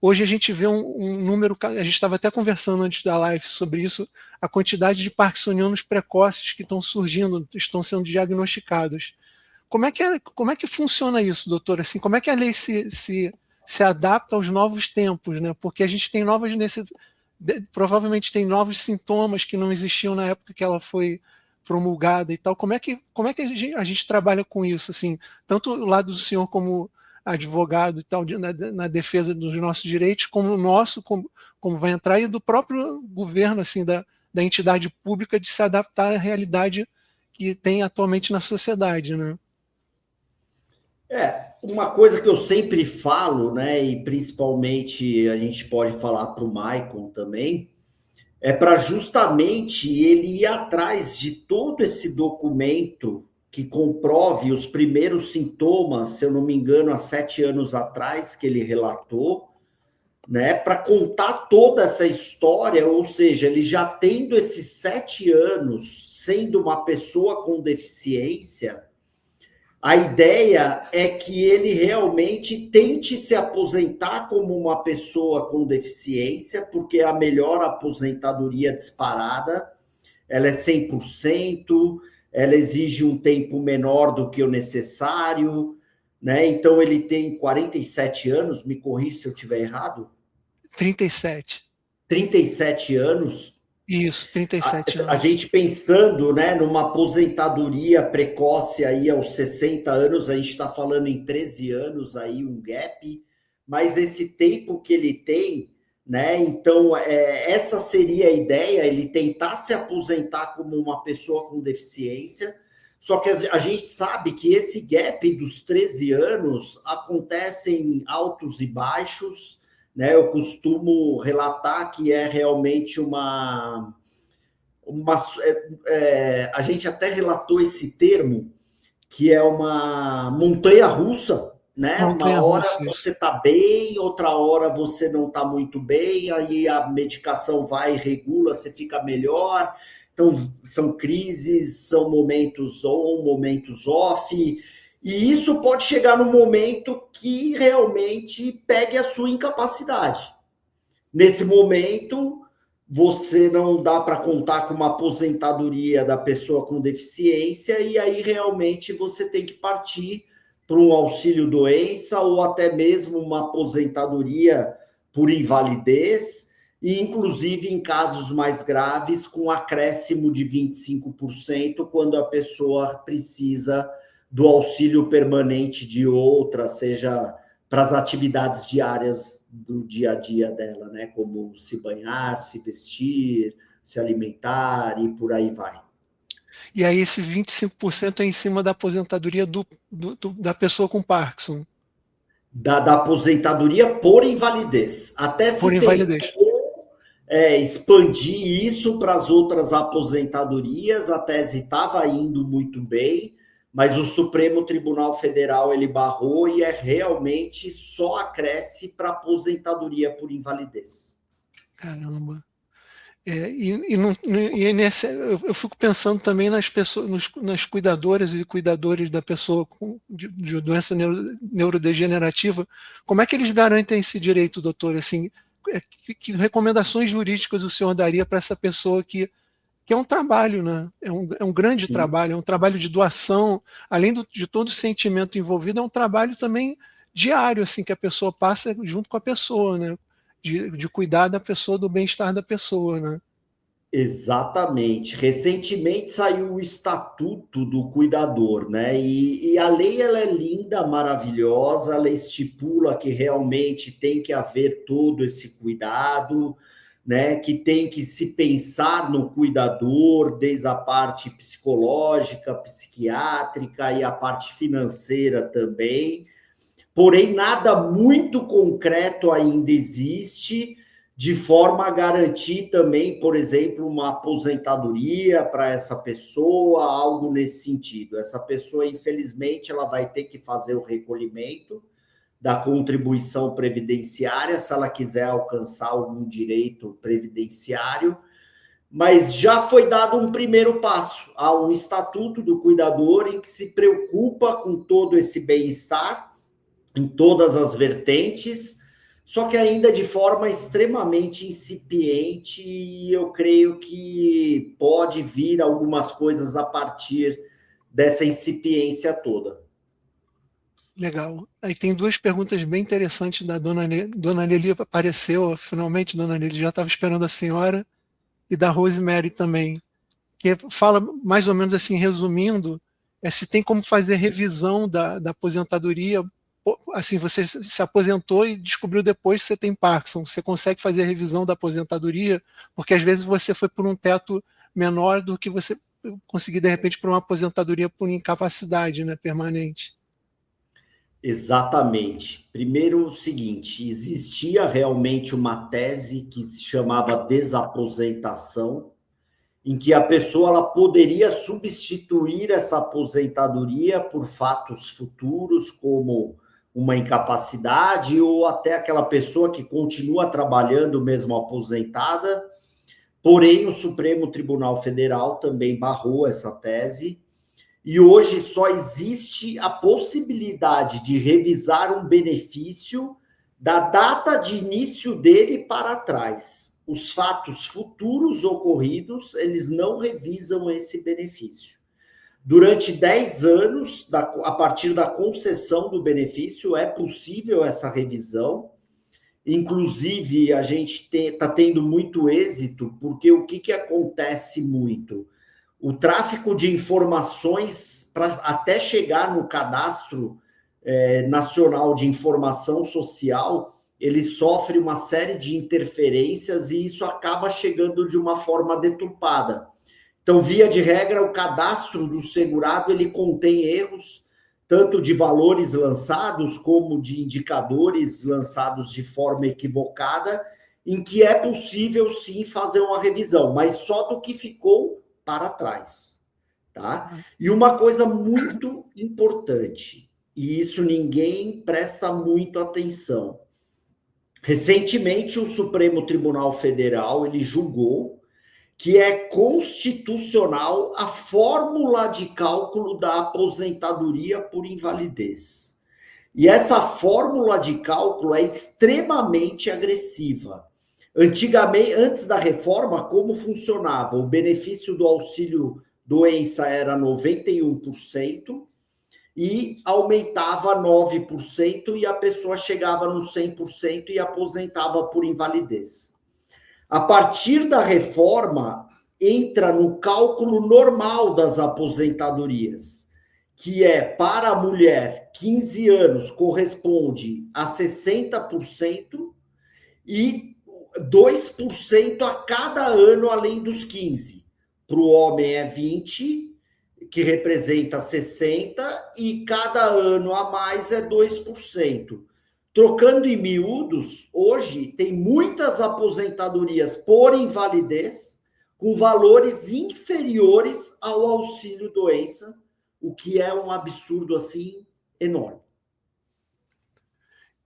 Hoje a gente vê um número, a gente estava até conversando antes da live sobre isso, a quantidade de parkinsonianos precoces que estão surgindo, estão sendo diagnosticados. Como é que funciona isso, doutor? Assim, como é que a lei se adapta aos novos tempos, né? Porque a gente tem provavelmente tem novos sintomas que não existiam na época que ela foi promulgada e tal. Como é que a gente trabalha com isso, assim, tanto o lado do senhor como advogado e tal, na defesa dos nossos direitos, como o nosso, como vai entrar, e do próprio governo, assim, da entidade pública de se adaptar à realidade que tem atualmente na sociedade, né? Uma coisa que eu sempre falo, né, e principalmente a gente pode falar para o Michael também, é para justamente ele ir atrás de todo esse documento que comprove os primeiros sintomas, se eu não me engano, há 7 anos atrás, que ele relatou, né, para contar toda essa história, ou seja, ele já tendo esses 7 anos sendo uma pessoa com deficiência, a ideia é que ele realmente tente se aposentar como uma pessoa com deficiência, porque é a melhor aposentadoria disparada, ela é 100%, ela exige um tempo menor do que o necessário, né? Então ele tem 47 anos, me corrija se eu estiver errado. 37. 37 anos. Isso, 37 A anos. gente pensando, né, numa aposentadoria precoce aí aos 60 anos, a gente está falando em 13 anos aí, um gap, mas esse tempo que ele tem, né, então essa seria a ideia, ele tentar se aposentar como uma pessoa com deficiência, só que a gente sabe que esse gap dos 13 anos acontece em altos e baixos, né, eu costumo relatar que é realmente a gente até relatou esse termo, que é uma montanha russa, né? Uma hora Montanha-russa, você isso. está bem, outra hora você não está muito bem, aí a medicação vai e regula, você fica melhor. Então, são crises, são momentos on, momentos off, E isso pode chegar no momento que realmente pegue a sua incapacidade. Nesse momento, você não dá para contar com uma aposentadoria da pessoa com deficiência, e aí realmente você tem que partir para um auxílio-doença ou até mesmo uma aposentadoria por invalidez, e inclusive em casos mais graves, com acréscimo de 25% quando a pessoa precisa do auxílio permanente de outra, seja para as atividades diárias do dia a dia dela, né? Como se banhar, se vestir, se alimentar e por aí vai. E aí esse 25% é em cima da aposentadoria da pessoa com Parkinson. Da aposentadoria por invalidez. Até Por se tentou invalidez. expandir isso para as outras aposentadorias, a tese estava indo muito bem, mas o Supremo Tribunal Federal ele barrou e realmente só acresce para aposentadoria por invalidez. Caramba. Eu fico pensando também nas pessoas, nas cuidadoras e cuidadores da pessoa de doença neurodegenerativa. Como é que eles garantem esse direito, doutor? Assim, que recomendações jurídicas o senhor daria para essa pessoa que é um trabalho, né? É um grande Sim. trabalho, é um trabalho de doação, além de todo o sentimento envolvido, é um trabalho também diário, assim, que a pessoa passa junto com a pessoa, né? De cuidar da pessoa, do bem-estar da pessoa, né? Exatamente. Recentemente saiu o Estatuto do Cuidador, né? E a lei ela é linda, maravilhosa, ela estipula que realmente tem que haver todo esse cuidado, né? Que tem que se pensar no cuidador, desde a parte psicológica, psiquiátrica e a parte financeira também. Porém, nada muito concreto ainda existe, de forma a garantir também, por exemplo, uma aposentadoria para essa pessoa, algo nesse sentido. Essa pessoa, infelizmente, ela vai ter que fazer o recolhimento da contribuição previdenciária, se ela quiser alcançar algum direito previdenciário, mas já foi dado um primeiro passo. Há um estatuto do cuidador em que se preocupa com todo esse bem-estar, em todas as vertentes, só que ainda de forma extremamente incipiente, e eu creio que pode vir algumas coisas a partir dessa incipiência toda. Legal. Aí tem duas perguntas bem interessantes da Dona Nelly apareceu, finalmente, Dona Nelly já estava esperando a senhora, e da Rosemary também, que fala mais ou menos assim, resumindo, se tem como fazer revisão da aposentadoria. Assim, você se aposentou e descobriu depois que você tem Parkinson. Você consegue fazer a revisão da aposentadoria, porque às vezes você foi por um teto menor do que você conseguir, de repente, por uma aposentadoria por incapacidade, né, permanente. Exatamente. Primeiro, o seguinte: existia realmente uma tese que se chamava desaposentação, em que a pessoa ela poderia substituir essa aposentadoria por fatos futuros, como uma incapacidade, ou até aquela pessoa que continua trabalhando mesmo aposentada. Porém, o Supremo Tribunal Federal também barrou essa tese, e hoje só existe a possibilidade de revisar um benefício da data de início dele para trás. Os fatos futuros ocorridos, eles não revisam esse benefício. Durante 10 anos, a partir da concessão do benefício, é possível essa revisão. Inclusive, a gente está tendo muito êxito, porque o que acontece muito? O tráfico de informações para até chegar no cadastro nacional de informação social, ele sofre uma série de interferências e isso acaba chegando de uma forma deturpada. Então, via de regra, o cadastro do segurado ele contém erros, tanto de valores lançados como de indicadores lançados de forma equivocada, em que é possível sim fazer uma revisão, mas só do que ficou para trás, tá? E uma coisa muito importante, e isso ninguém presta muito atenção. Recentemente, o Supremo Tribunal Federal ele julgou que é constitucional a fórmula de cálculo da aposentadoria por invalidez. E essa fórmula de cálculo é extremamente agressiva. Antigamente, antes da reforma, como funcionava? O benefício do auxílio doença era 91% e aumentava 9% e a pessoa chegava no 100% e aposentava por invalidez. A partir da reforma, entra no cálculo normal das aposentadorias, que é para a mulher, 15 anos corresponde a 60% e 2% a cada ano além dos 15. Para o homem é 20%, que representa 60%, e cada ano a mais é 2%. Trocando em miúdos, hoje tem muitas aposentadorias por invalidez com valores inferiores ao auxílio-doença, o que é um absurdo assim enorme.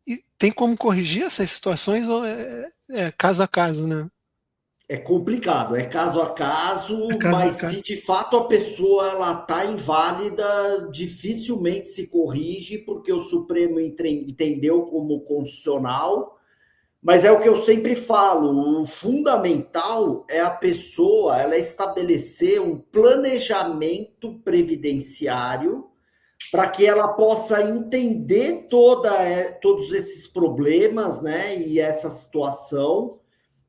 E tem como corrigir essas situações ou é caso a caso, né? É complicado, é caso a caso, É caso a mas caso. se de fato a pessoa ela está inválida, dificilmente se corrige, porque o Supremo entendeu como constitucional. Mas é o que eu sempre falo, o fundamental é a pessoa ela estabelecer um planejamento previdenciário para que ela possa entender todos esses problemas, né, e essa situação,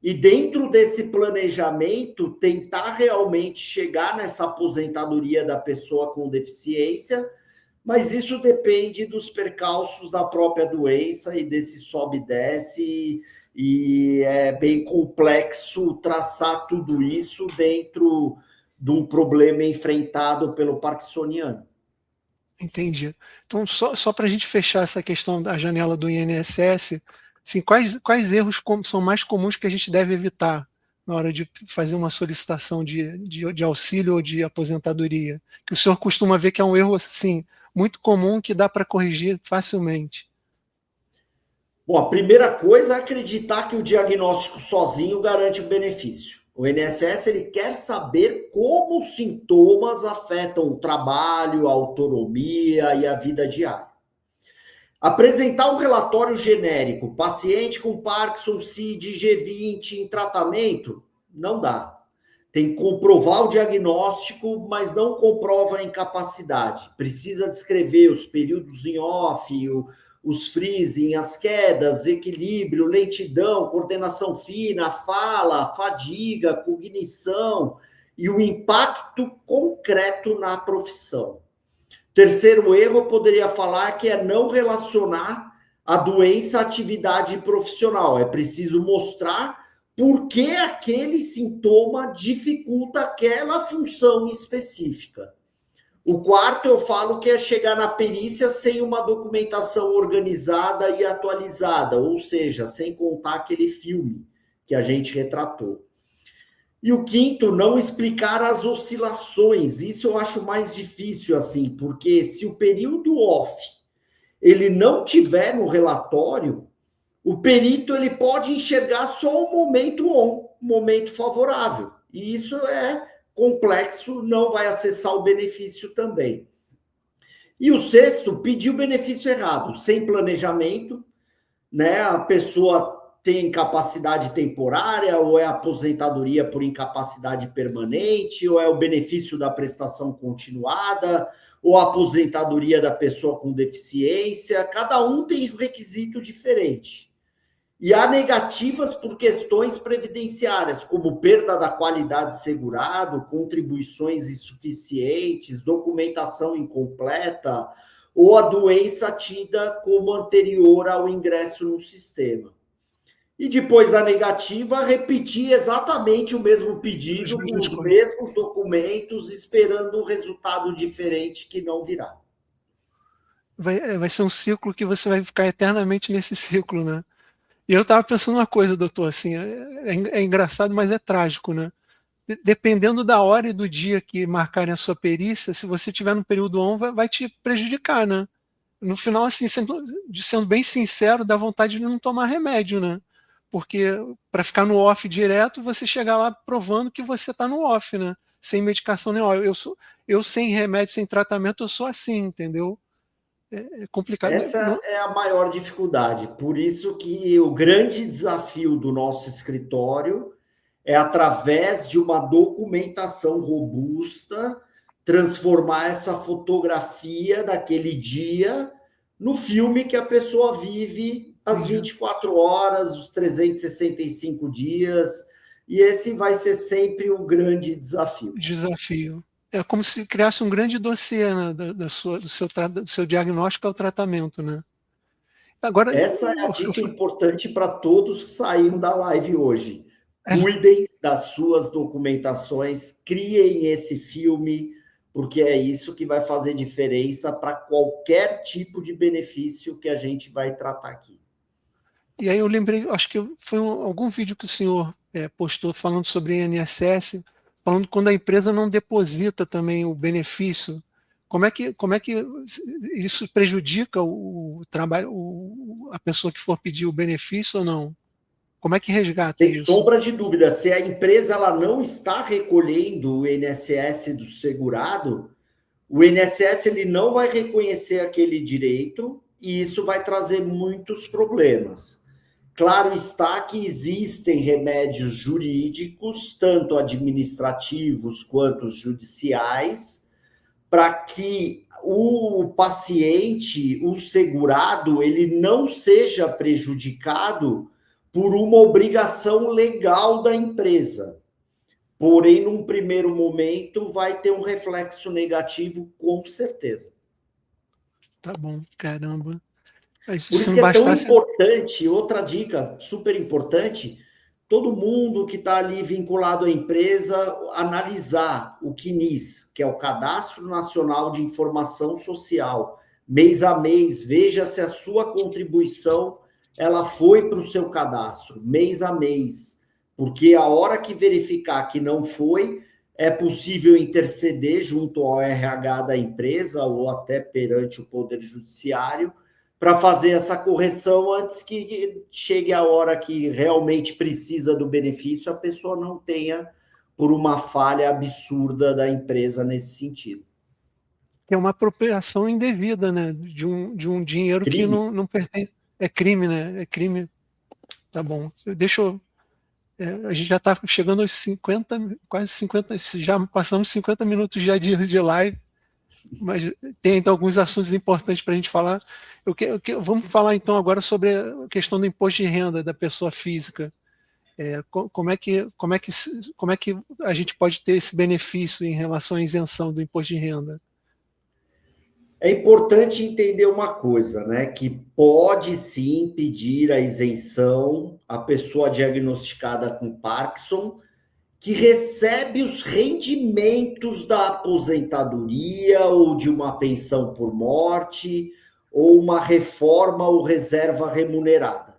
e dentro desse planejamento tentar realmente chegar nessa aposentadoria da pessoa com deficiência, mas isso depende dos percalços da própria doença e desse sobe e desce, e é bem complexo traçar tudo isso dentro de um problema enfrentado pelo parkinsoniano. Entendi. Então, só para a gente fechar essa questão da janela do INSS, assim, quais erros são mais comuns que a gente deve evitar na hora de fazer uma solicitação de auxílio ou de aposentadoria? Que o senhor costuma ver que é um erro assim, muito comum que dá para corrigir facilmente. Bom, a primeira coisa é acreditar que o diagnóstico sozinho garante o benefício. O INSS ele quer saber como os sintomas afetam o trabalho, a autonomia e a vida diária. Apresentar um relatório genérico, paciente com Parkinson, CID, G20 em tratamento, não dá. Tem que comprovar o diagnóstico, mas não comprova a incapacidade. Precisa descrever os períodos em off, os freezing, as quedas, equilíbrio, lentidão, coordenação fina, fala, fadiga, cognição e o impacto concreto na profissão. Terceiro erro, eu poderia falar que é não relacionar a doença à atividade profissional. É preciso mostrar por que aquele sintoma dificulta aquela função específica. O quarto, eu falo que é chegar na perícia sem uma documentação organizada e atualizada, ou seja, sem contar aquele filme que a gente retratou. E o quinto, não explicar as oscilações. Isso eu acho mais difícil, assim, porque se o período off ele não tiver no relatório, o perito ele pode enxergar só o momento on, o momento favorável. E isso é complexo, não vai acessar o benefício também. E o sexto, pedir o benefício errado, sem planejamento, né? A pessoa tem incapacidade temporária, ou é aposentadoria por incapacidade permanente, ou é o benefício da prestação continuada, ou a aposentadoria da pessoa com deficiência. Cada um tem um requisito diferente. E há negativas por questões previdenciárias, como perda da qualidade segurado, contribuições insuficientes, documentação incompleta, ou a doença tida como anterior ao ingresso no sistema. E depois da negativa, repetir exatamente o mesmo pedido, com os mesmos documentos, esperando um resultado diferente que não virá. Vai ser um ciclo que você vai ficar eternamente nesse ciclo, né? E eu estava pensando uma coisa, doutor, assim, é engraçado, mas é trágico, né? Dependendo da hora e do dia que marcarem a sua perícia, se você tiver no período on, vai te prejudicar, né? No final, assim, sendo bem sincero, dá vontade de não tomar remédio, né? porque para ficar no off direto, você chegar lá provando que você está no off, né? Sem medicação nenhuma. Eu sem remédio, sem tratamento, eu sou assim, entendeu? É complicado. Essa é a maior dificuldade. Por isso que o grande desafio do nosso escritório é, através de uma documentação robusta, transformar essa fotografia daquele dia no filme que a pessoa vive as 24 horas, os 365 dias, e esse vai ser sempre o grande desafio. Desafio. É como se criasse um grande dossiê, né, do seu diagnóstico ao tratamento, né? Agora, Essa é a dica importante para todos que saíram da live hoje. Cuidem das suas documentações, criem esse filme, porque é isso que vai fazer diferença para qualquer tipo de benefício que a gente vai tratar aqui. E aí eu lembrei, acho que foi algum vídeo que o senhor postou falando sobre INSS, falando quando a empresa não deposita também o benefício. Como é que isso prejudica o trabalho, a pessoa que for pedir o benefício ou não? Como é que resgata Sem isso? sombra de dúvida, se a empresa ela não está recolhendo o INSS do segurado, o INSS ele não vai reconhecer aquele direito e isso vai trazer muitos problemas. Claro está que existem remédios jurídicos, tanto administrativos quanto os judiciais, para que o paciente, o segurado, ele não seja prejudicado por uma obrigação legal da empresa. Porém, num primeiro momento, vai ter um reflexo negativo, com certeza. Tá bom, caramba. Por isso que é tão importante, outra dica super importante, todo mundo que está ali vinculado à empresa analisar o CNIS, que é o Cadastro Nacional de Informação Social, mês a mês, veja se a sua contribuição ela foi para o seu cadastro, mês a mês, porque a hora que verificar que não foi, é possível interceder junto ao RH da empresa ou até perante o Poder Judiciário, para fazer essa correção antes que chegue a hora que realmente precisa do benefício, a pessoa não tenha por uma falha absurda da empresa nesse sentido. Que é uma apropriação indevida, né, de um dinheiro crime. Que não pertence. É crime, né? É crime. Tá bom. Deixa eu. A gente já está chegando aos 50, quase 50, já passamos 50 minutos já de live. Mas tem ainda alguns assuntos importantes para a gente falar. Vamos falar então agora sobre a questão do imposto de renda da pessoa física. Como é que a gente pode ter esse benefício em relação à isenção do imposto de renda? É importante entender uma coisa, né? Que pode sim pedir a isenção a pessoa diagnosticada com Parkinson, que recebe os rendimentos da aposentadoria ou de uma pensão por morte ou uma reforma ou reserva remunerada,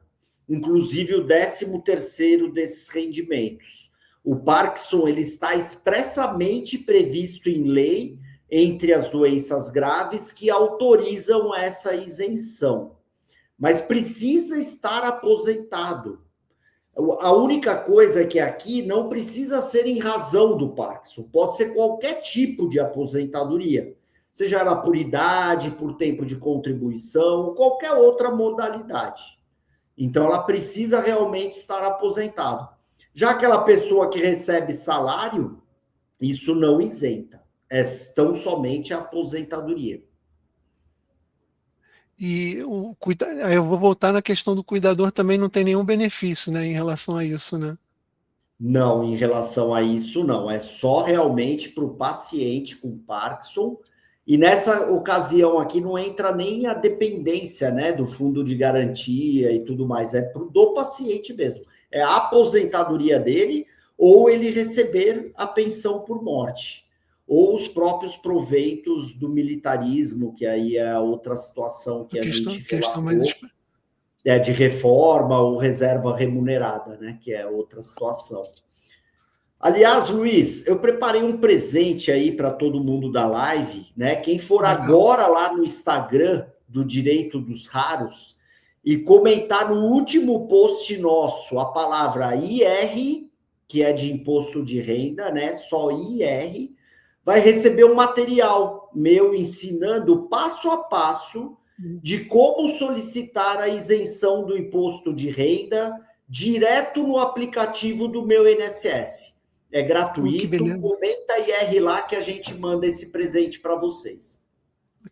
inclusive o 13º desses rendimentos. O Parkinson ele está expressamente previsto em lei entre as doenças graves que autorizam essa isenção, mas precisa estar aposentado. A única coisa é que aqui não precisa ser em razão do Parkinson, pode ser qualquer tipo de aposentadoria, seja ela por idade, por tempo de contribuição, qualquer outra modalidade. Então, ela precisa realmente estar aposentado. Já aquela pessoa que recebe salário, isso não isenta, é tão somente a aposentadoria. E eu vou voltar na questão do cuidador, também não tem nenhum benefício, né, em relação a isso, né? Não, em relação a isso, não. É só realmente para o paciente com Parkinson. E nessa ocasião aqui não entra nem a dependência, né, do fundo de garantia e tudo mais. É do paciente mesmo. É a aposentadoria dele ou ele receber a pensão por morte. Ou os próprios proveitos do militarismo, que aí é outra situação que a gente relatou, de reforma ou reserva remunerada, né? Que é outra situação. Aliás, Luiz, eu preparei um presente aí para todo mundo da live, né? Quem for agora lá no Instagram do Direito dos Raros, e comentar no último post nosso a palavra IR, que é de imposto de renda, né? Só IR, vai receber um material meu ensinando passo a passo de como solicitar a isenção do imposto de renda direto no aplicativo do meu INSS. É gratuito, comenta IR lá que a gente manda esse presente para vocês.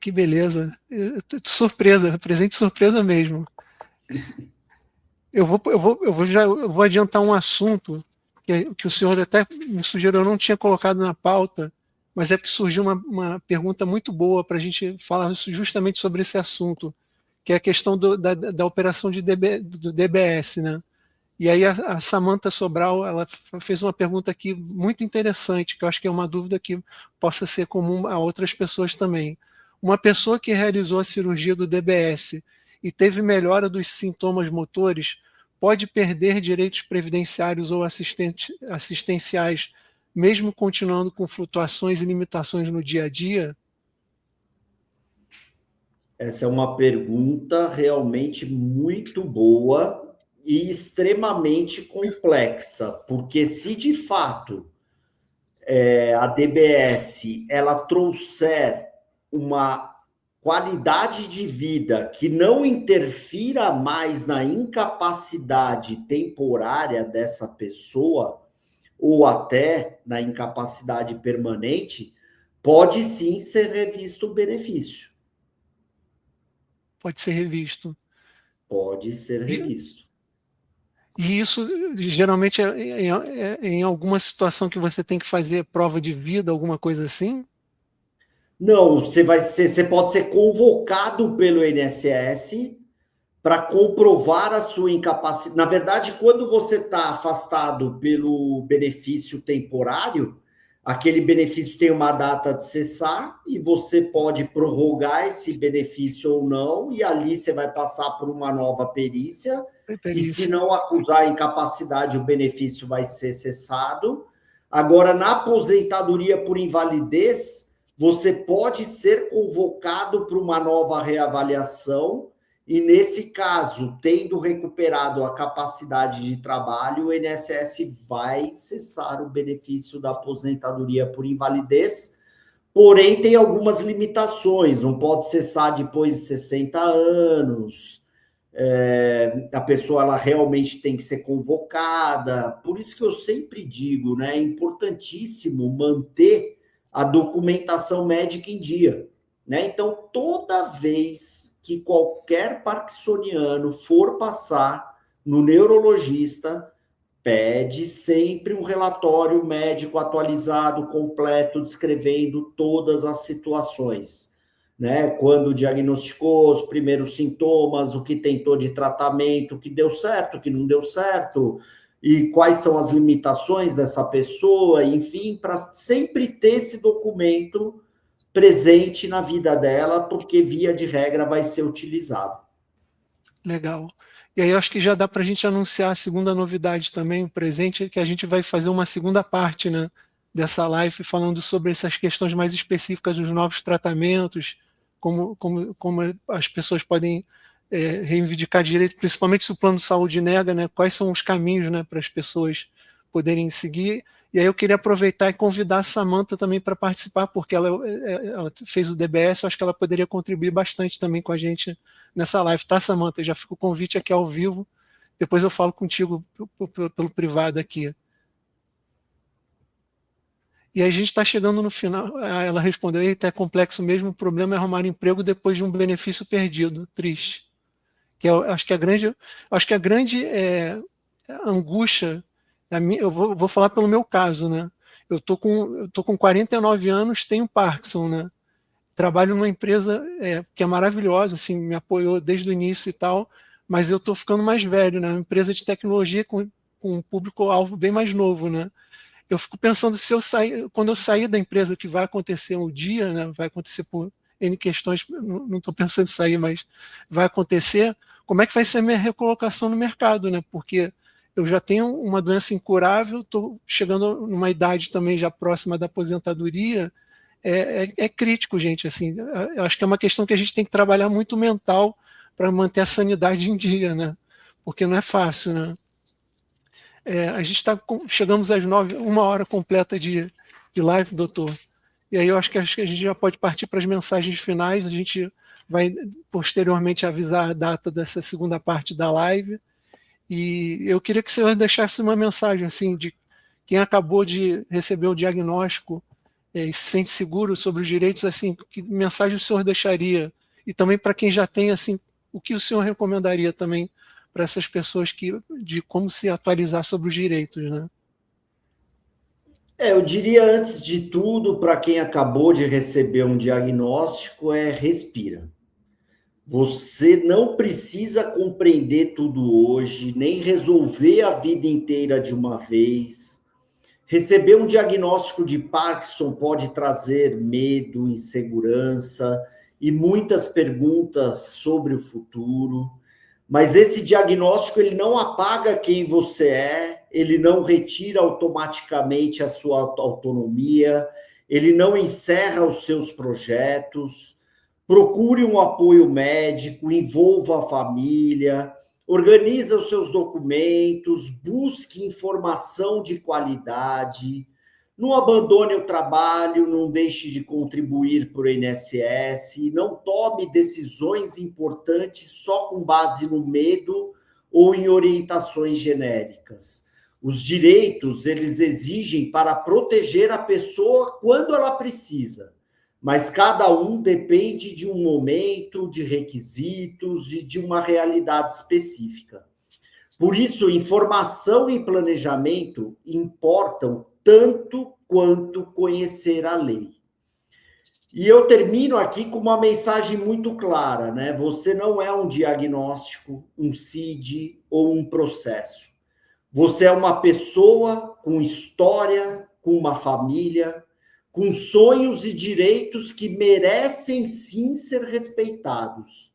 Que beleza. Surpresa, presente surpresa mesmo. Eu vou adiantar um assunto que o senhor até me sugeriu, eu não tinha colocado na pauta, mas é porque surgiu uma pergunta muito boa para a gente falar justamente sobre esse assunto, que é a questão da operação do DBS, né? E aí a Samantha Sobral, ela fez uma pergunta aqui muito interessante, que eu acho que é uma dúvida que possa ser comum a outras pessoas também. Uma pessoa que realizou a cirurgia do DBS e teve melhora dos sintomas motores pode perder direitos previdenciários ou assistenciais, mesmo continuando com flutuações e limitações no dia a dia? Essa é uma pergunta realmente muito boa e extremamente complexa, porque se de fato a DBS ela trouxer uma qualidade de vida que não interfira mais na incapacidade temporária dessa pessoa, ou até na incapacidade permanente, pode sim ser revisto o benefício. Pode ser revisto. Pode ser revisto. E isso geralmente é em alguma situação que você tem que fazer prova de vida, alguma coisa assim? Não, você pode ser convocado pelo INSS para comprovar a sua incapacidade. Na verdade, quando você está afastado pelo benefício temporário, aquele benefício tem uma data de cessar e você pode prorrogar esse benefício ou não, e ali você vai passar por uma nova perícia. E se não acusar a incapacidade, o benefício vai ser cessado. Agora, na aposentadoria por invalidez, você pode ser convocado para uma nova reavaliação e, nesse caso, tendo recuperado a capacidade de trabalho, o INSS vai cessar o benefício da aposentadoria por invalidez, porém tem algumas limitações, não pode cessar depois de 60 anos, a pessoa ela realmente tem que ser convocada, por isso que eu sempre digo, né, é importantíssimo manter a documentação médica em dia, né? Então, toda vez que qualquer parkinsoniano for passar no neurologista, pede sempre um relatório médico atualizado, completo, descrevendo todas as situações, né? Quando diagnosticou os primeiros sintomas, o que tentou de tratamento, o que deu certo, o que não deu certo, e quais são as limitações dessa pessoa, enfim, para sempre ter esse documento presente na vida dela, porque via de regra vai ser utilizado. Legal. E aí eu acho que já dá para a gente anunciar a segunda novidade também, o presente, que a gente vai fazer uma segunda parte, né, dessa live falando sobre essas questões mais específicas dos novos tratamentos, como as pessoas podem reivindicar direito, principalmente se o plano de saúde nega, né, quais são os caminhos, né, para as pessoas poderem seguir. E aí eu queria aproveitar e convidar a Samantha também para participar, porque ela fez o DBS, eu acho que ela poderia contribuir bastante também com a gente nessa live, tá, Samantha? Já fica o convite aqui ao vivo, depois eu falo contigo pelo privado aqui. E aí a gente está chegando no final, ela respondeu, eita, é complexo mesmo, o problema é arrumar emprego depois de um benefício perdido, triste. Que acho que a grande angústia, eu vou falar pelo meu caso, né? Eu tô com 49 anos, tenho Parkinson, né? Trabalho numa empresa que é maravilhosa, assim, me apoiou desde o início e tal, mas eu estou ficando mais velho, né? Uma empresa de tecnologia com um público-alvo bem mais novo, né? Eu fico pensando quando eu sair da empresa, que vai acontecer um dia, né? Vai acontecer por N questões, não estou pensando em sair, mas vai acontecer, como é que vai ser a minha recolocação no mercado, né? Porque eu já tenho uma doença incurável, estou chegando numa idade também já próxima da aposentadoria, é crítico, gente. Assim, eu acho que é uma questão que a gente tem que trabalhar muito mental para manter a sanidade em dia, né? Porque não é fácil, né? A gente chegamos às 9, 1 hora completa de live, doutor. E aí eu acho que a gente já pode partir para as mensagens finais. A gente vai posteriormente avisar a data dessa segunda parte da live. E eu queria que o senhor deixasse uma mensagem assim de quem acabou de receber o diagnóstico e se sente seguro sobre os direitos, assim, que mensagem o senhor deixaria? E também para quem já tem, assim, o que o senhor recomendaria também para essas pessoas de como se atualizar sobre os direitos, né? Eu diria, antes de tudo, para quem acabou de receber um diagnóstico, respira. Você não precisa compreender tudo hoje, nem resolver a vida inteira de uma vez. Receber um diagnóstico de Parkinson pode trazer medo, insegurança e muitas perguntas sobre o futuro. Mas esse diagnóstico ele não apaga quem você é, ele não retira automaticamente a sua autonomia, ele não encerra os seus projetos. Procure um apoio médico, envolva a família, organize os seus documentos, busque informação de qualidade, não abandone o trabalho, não deixe de contribuir para o INSS, não tome decisões importantes só com base no medo ou em orientações genéricas. Os direitos, eles exigem para proteger a pessoa quando ela precisa, mas cada um depende de um momento, de requisitos e de uma realidade específica. Por isso, informação e planejamento importam tanto quanto conhecer a lei. E eu termino aqui com uma mensagem muito clara, né? Você não é um diagnóstico, um CID ou um processo. Você é uma pessoa com história, com uma família, com sonhos e direitos que merecem sim ser respeitados.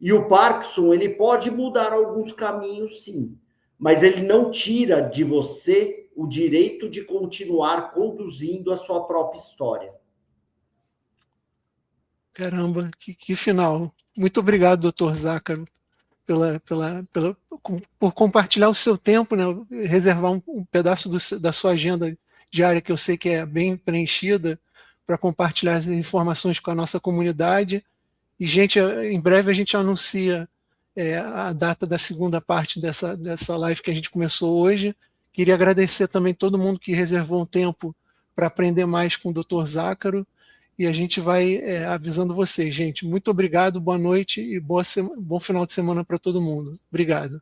E o Parkinson, ele pode mudar alguns caminhos, sim, mas ele não tira de você o direito de continuar conduzindo a sua própria história. Caramba, que final. Muito obrigado, doutor Zácaro, por compartilhar o seu tempo, né? Reservar um pedaço da sua agenda diária, que eu sei que é bem preenchida, para compartilhar as informações com a nossa comunidade. E, gente, em breve a gente anuncia a data da segunda parte dessa live que a gente começou hoje. Queria agradecer também todo mundo que reservou um tempo para aprender mais com o Dr. Zácaro. E a gente vai avisando vocês, gente. Muito obrigado, boa noite e bom final de semana para todo mundo. Obrigado.